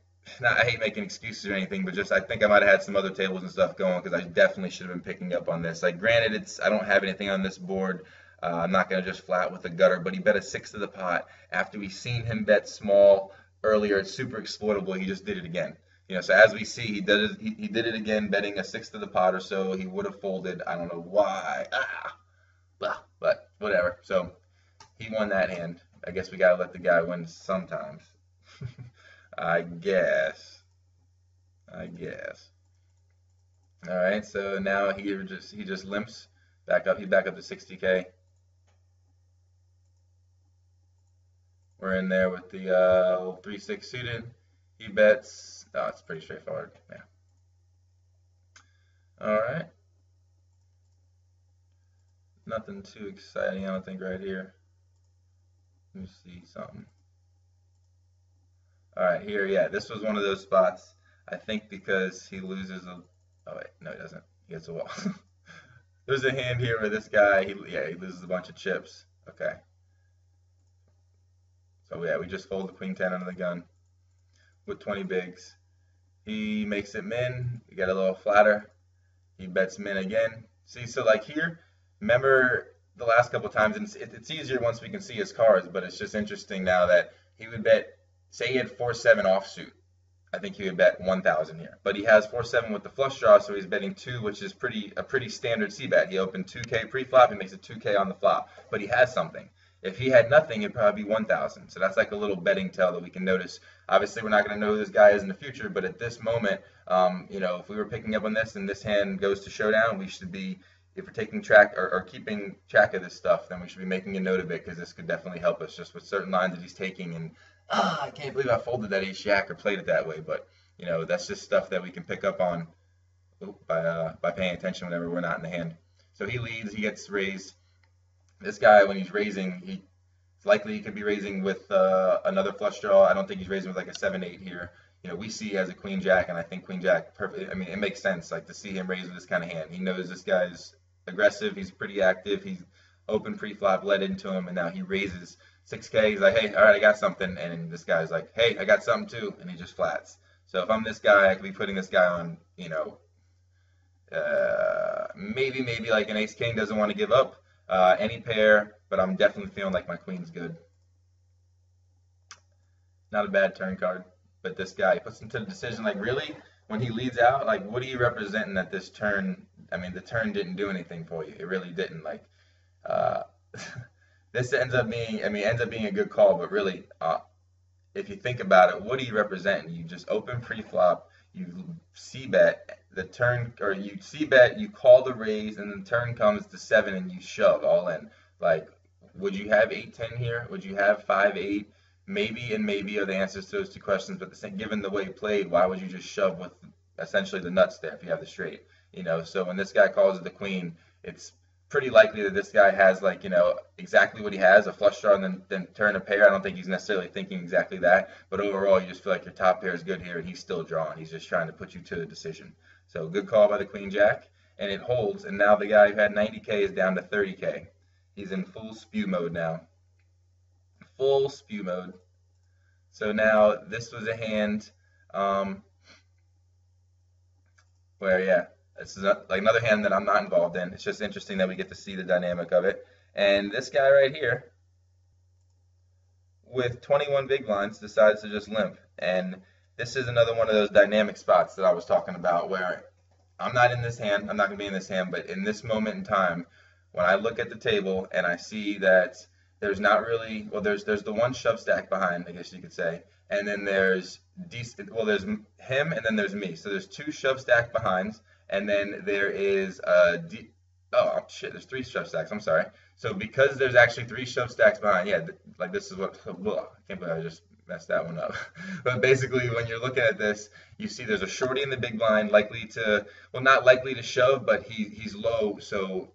I hate making excuses or anything, but just I think I might have had some other tables and stuff going because I definitely should have been picking up on this. Like, granted, I don't have anything on this board. I'm not going to just flat with a gutter, but he bet a 6 of the pot after we seen him bet small earlier. It's super exploitable. He just did it again. You know, so as we see, he did it again, betting a 6 of the pot or so. He would have folded. I don't know why. But whatever. So he won that hand. I guess we got to let the guy win sometimes. I guess. All right, so now he just limps back up. He back up to 60K. We're in there with the 3-6 suited. He bets. Oh, it's pretty straightforward. Yeah. All right. Nothing too exciting, I don't think, right here. Let me see something. All right, here, yeah, this was one of those spots. I think because he loses a. Oh wait, no, he doesn't. He gets a wall. There's a hand here where this guy, he loses a bunch of chips. Okay. So yeah, we just fold the queen 10 under the gun with 20 bigs. He makes it min. We get a little flatter. He bets min again. See, so like here, remember the last couple times, and it's easier once we can see his cards, but it's just interesting now that he would bet. Say he had 4-7 offsuit, I think he would bet 1,000 here. But he has 4-7 with the flush draw, so he's betting 2, which is a pretty standard c-bet. He opened 2K pre-flop, he makes it 2K on the flop, but he has something. If he had nothing, it'd probably be 1,000. So that's like a little betting tell that we can notice. Obviously, we're not going to know who this guy is in the future, but at this moment, you know, if we were picking up on this and this hand goes to showdown, we should be, if we're taking track or keeping track of this stuff, then we should be making a note of it, because this could definitely help us just with certain lines that he's taking. And I can't believe I folded that ace jack or played it that way, but you know, that's just stuff that we can pick up on by paying attention whenever we're not in the hand. So he leads, he gets raised. This guy, when he's raising, it's likely he could be raising with another flush draw. I don't think he's raising with like a 7-8 here. You know, we see he has a queen jack, and I think queen jack perfectly. I mean, it makes sense like to see him raise with this kind of hand. He knows this guy's aggressive. He's pretty active. He's open pre-flop, led into him, and now he raises 6K. He's like, hey, all right, I got something. And this guy's like, hey, I got something too, and he just flats. So if I'm this guy, I could be putting this guy on, you know, maybe like an ace king, doesn't want to give up any pair, but I'm definitely feeling like my queen's good. Not a bad turn card, but this guy puts him to the decision. Like, really, when he leads out, like, what are you representing at this turn? I mean, the turn didn't do anything for you. It really didn't. Like, this ends up being, I mean, ends up being a good call, but really, if you think about it, what are you representing? You just open pre-flop, you c-bet the turn, or you c-bet, you call the raise, and the turn comes to 7 and you shove all in. Like, would you have 8-10 here? Would you have 5-8? Maybe and maybe are the answers to those two questions, but given the way he played, why would you just shove with essentially the nuts there if you have the straight? You know, so when this guy calls it the queen, it's pretty likely that this guy has, like, you know, exactly what he has, a flush draw and then turn a pair. I don't think he's necessarily thinking exactly that, but overall you just feel like your top pair is good here and he's still drawing. He's just trying to put you to a decision. So good call by the queen jack, and it holds, and now the guy who had 90K is down to 30K. He's in full spew mode now. Full spew mode. So now this was a hand where, yeah, this is like another hand that I'm not involved in. It's just interesting that we get to see the dynamic of it. And this guy right here, with 21 big blinds, decides to just limp. And this is another one of those dynamic spots that I was talking about, where I'm not in this hand, I'm not going to be in this hand, but in this moment in time, when I look at the table and I see that there's not really, well, there's the one shove stack behind, I guess you could say, and then there's there's him, and then there's me. So there's two shove stack behinds, and then there is there's 3 shove stacks, I'm sorry. So because there's actually 3 shove stacks behind, yeah, like this is what, I can't believe I just messed that one up. But basically, when you're looking at this, you see there's a shorty in the big blind, likely to, well, not likely to shove, but he's low, so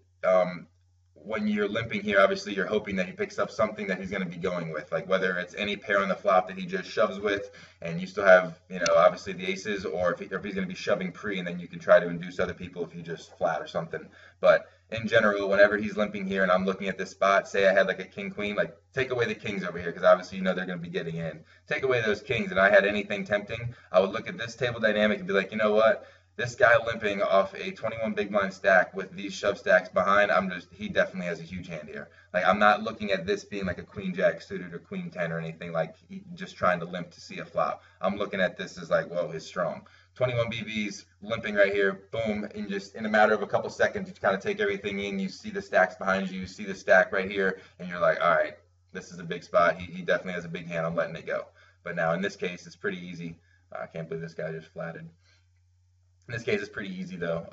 when you're limping here, obviously you're hoping that he picks up something that he's going to be going with, like whether it's any pair on the flop that he just shoves with, and you still have, you know, obviously the aces, or if he's going to be shoving pre, and then you can try to induce other people if you just flat or something. But in general, whenever he's limping here and I'm looking at this spot, say I had like a king queen, like take away the kings over here, because obviously you know they're going to be getting in. Take away those kings, and I had anything tempting, I would look at this table dynamic and be like, you know what? This guy limping off a 21 big blind stack with these shove stacks behind, he definitely has a huge hand here. Like, I'm not looking at this being like a queen jack suited or queen 10 or anything, like just trying to limp to see a flop. I'm looking at this as like, whoa, he's strong. 21 BBs limping right here, boom, and just in a matter of a couple seconds, you kind of take everything in. You see the stacks behind you, you see the stack right here, and you're like, all right, this is a big spot. He definitely has a big hand. I'm letting it go. But now in this case, it's pretty easy. I can't believe this guy just flatted. In this case, it's pretty easy though.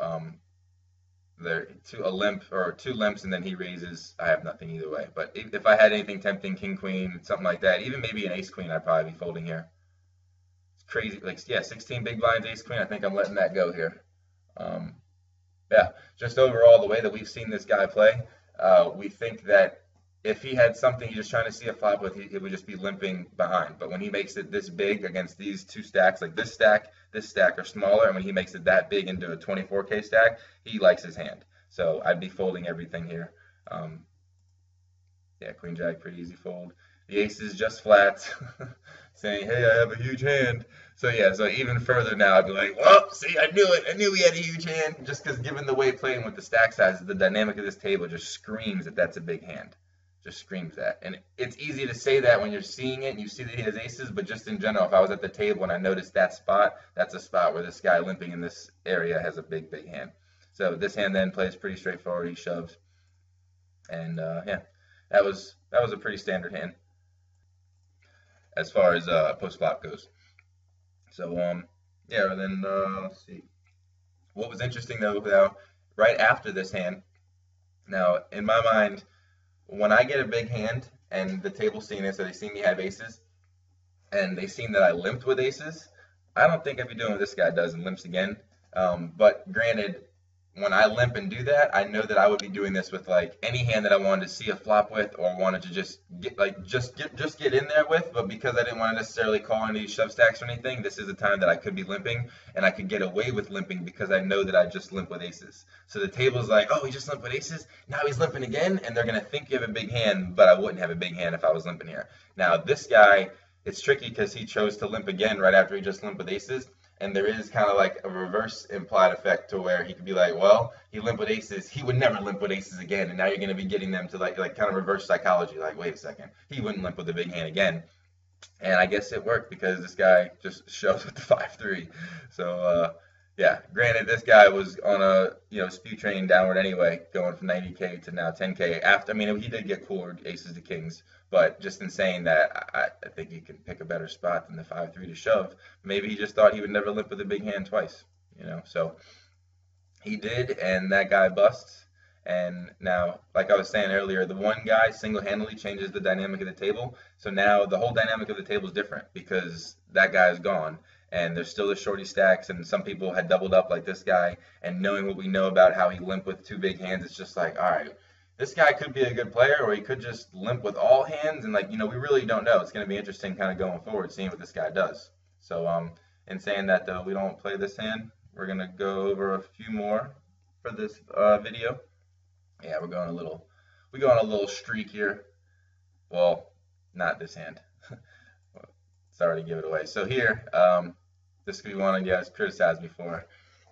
There to a limp or 2 limps, and then he raises. I have nothing either way. But if I had anything tempting, king queen, something like that, even maybe an ace queen, I'd probably be folding here. It's crazy. Like, yeah, 16 big blinds, ace queen. I think I'm letting that go here. Yeah, just overall the way that we've seen this guy play, we think that if he had something he's just trying to see a flop with, he would just be limping behind. But when he makes it this big against these 2 stacks, like this stack are smaller, and when he makes it that big into a 24K stack, he likes his hand. So I'd be folding everything here. Yeah, queen jack, pretty easy fold. The ace is just flat, saying, hey, I have a huge hand. So yeah, so even further now, I'd be like, well, see, I knew it. I knew he had a huge hand, just because given the way playing with the stack sizes, the dynamic of this table just screams that that's a big hand. Just screams that. And it's easy to say that when you're seeing it and you see that he has aces, but just in general, if I was at the table and I noticed that spot, that's a spot where this guy limping in this area has a big, big hand. So this hand then plays pretty straightforward. He shoves. And yeah, that was that was a pretty standard hand as far as post flop goes. So yeah, and then let's see. What was interesting though, now right after this hand, now in my mind, when I get a big hand and the table's seen it, so they see me have aces, and they seen that I limped with aces, I don't think I'd be doing what this guy does and limps again. But granted, when I limp and do that, I know that I would be doing this with like any hand that I wanted to see a flop with, or wanted to just get in there with. But because I didn't want to necessarily call any shove stacks or anything, this is a time that I could be limping, and I could get away with limping because I know that I just limp with aces. So the table's like, oh, he just limped with aces, now he's limping again, and they're gonna think you have a big hand, but I wouldn't have a big hand if I was limping here. Now this guy, it's tricky because he chose to limp again right after he just limped with aces. And there is kind of like a reverse implied effect to where he could be like, well, he limped with aces, he would never limp with aces again, and now you're going to be getting them to like kind of reverse psychology, like, wait a second, he wouldn't limp with a big hand again. And I guess it worked because this guy just shows with the 5-3. So yeah, granted, this guy was on a spew train downward anyway, going from 90K to now 10K. After, I mean, he did get cooler aces to kings, but just in saying that, I think he can pick a better spot than the 5-3 to shove. Maybe he just thought he would never limp with a big hand twice, So he did, and that guy busts. And now, like I was saying earlier, the one guy single-handedly changes the dynamic of the table. So now the whole dynamic of the table is different because that guy is gone. And there's still the shorty stacks, and some people had doubled up like this guy. And knowing what we know about how he limped with two big hands, it's just like, all right, this guy could be a good player, or he could just limp with all hands. And we really don't know. It's going to be interesting kind of going forward, seeing what this guy does. So in saying that, though, we don't play this hand. We're going to go over a few more for this video. Yeah, we're going on a little streak here. Well, not this hand. Sorry to give it away. So here, this could be one you guys criticized me for.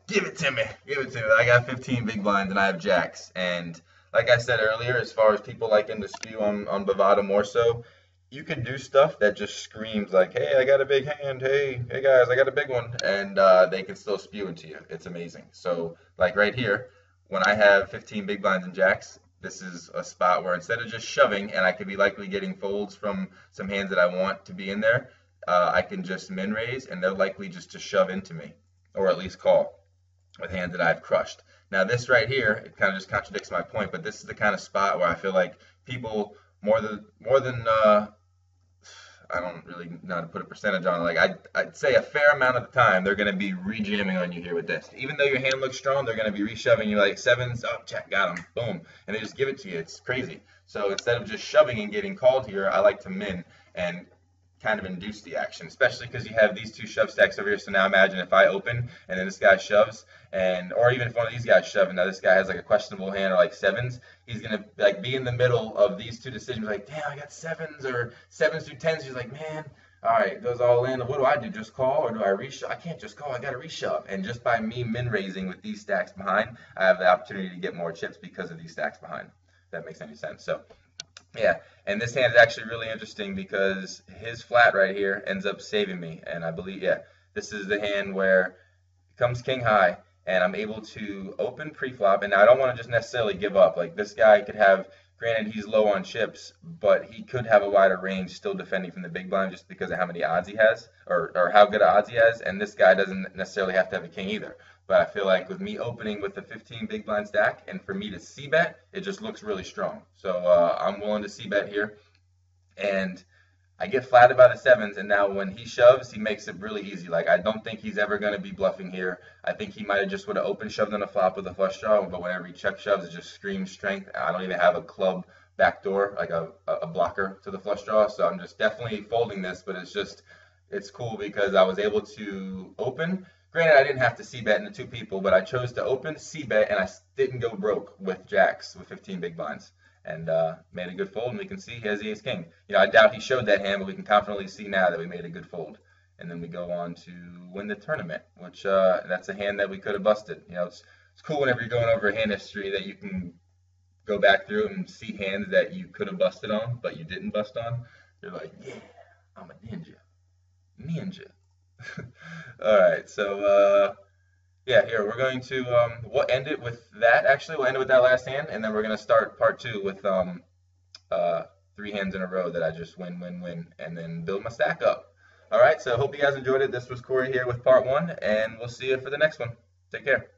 Give it to me. Give it to me. I got 15 big blinds and I have jacks. And like I said earlier, as far as people liking to spew on Bovada more so, you can do stuff that just screams like, hey, I got a big hand. Hey guys, I got a big one. And they can still spew into you. It's amazing. So like right here, when I have 15 big blinds and jacks, this is a spot where instead of just shoving, and I could be likely getting folds from some hands that I want to be in there, I can just min raise, and they're likely just to shove into me, or at least call with hands that I've crushed. Now this right here, it kind of just contradicts my point, but this is the kind of spot where I feel like people more than I don't really know how to put a percentage on it. Like I'd say a fair amount of the time they're going to be rejamming on you here with this. Even though your hand looks strong, they're going to be reshoving you like sevens. Oh, check, got them, boom, and they just give it to you. It's crazy. So instead of just shoving and getting called here, I like to min and kind of induce the action, especially because you have these two shove stacks over here. So now imagine if I open and then this guy shoves, or even if one of these guys shove, and now this guy has like a questionable hand or like sevens, he's gonna like be in the middle of these two decisions, like, damn, I got sevens or sevens through tens. He's like, man, all right, it goes all in. What do I do? Just call, or do I reshove? I can't just call. I gotta reshove. And just by me min raising with these stacks behind, I have the opportunity to get more chips because of these stacks behind. If that makes any sense. So yeah, and this hand is actually really interesting because his flat right here ends up saving me. And I believe, yeah, this is the hand where it comes king high, and I'm able to open pre-flop. And now I don't want to just necessarily give up. Like this guy could have, granted he's low on chips, but he could have a wider range still defending from the big blind just because of how many odds he has, or how good odds he has. And this guy doesn't necessarily have to have a king either. But I feel like with me opening with the 15 big blind stack, and for me to c-bet, it just looks really strong. So I'm willing to c-bet here. And I get flatted by the sevens, and now when he shoves, he makes it really easy. Like, I don't think he's ever going to be bluffing here. I think he might have just would have open shoved on a flop with a flush draw, but whenever he check shoves, it just screams strength. I don't even have a club backdoor, like a blocker to the flush draw, so I'm just definitely folding this, but it's cool because I was able to open. Granted, I didn't have to c-bet into two people, but I chose to open, c-bet, and I didn't go broke with jacks with 15 big blinds. And made a good fold, and we can see he has the ace king. You know, I doubt he showed that hand, but we can confidently see now that we made a good fold. And then we go on to win the tournament, which that's a hand that we could have busted. You know, it's cool whenever you're going over a hand history that you can go back through and see hands that you could have busted on, but you didn't bust on. You're like, yeah, I'm a ninja. All right, so yeah, here we're going to we'll end it with that. Actually, we'll end it with that last hand, and then we're going to start part two with 3 hands in a row that I just win, and then build my stack up. All right, so hope you guys enjoyed it. This was Corey here with part 1, and we'll see you for the next one. Take care.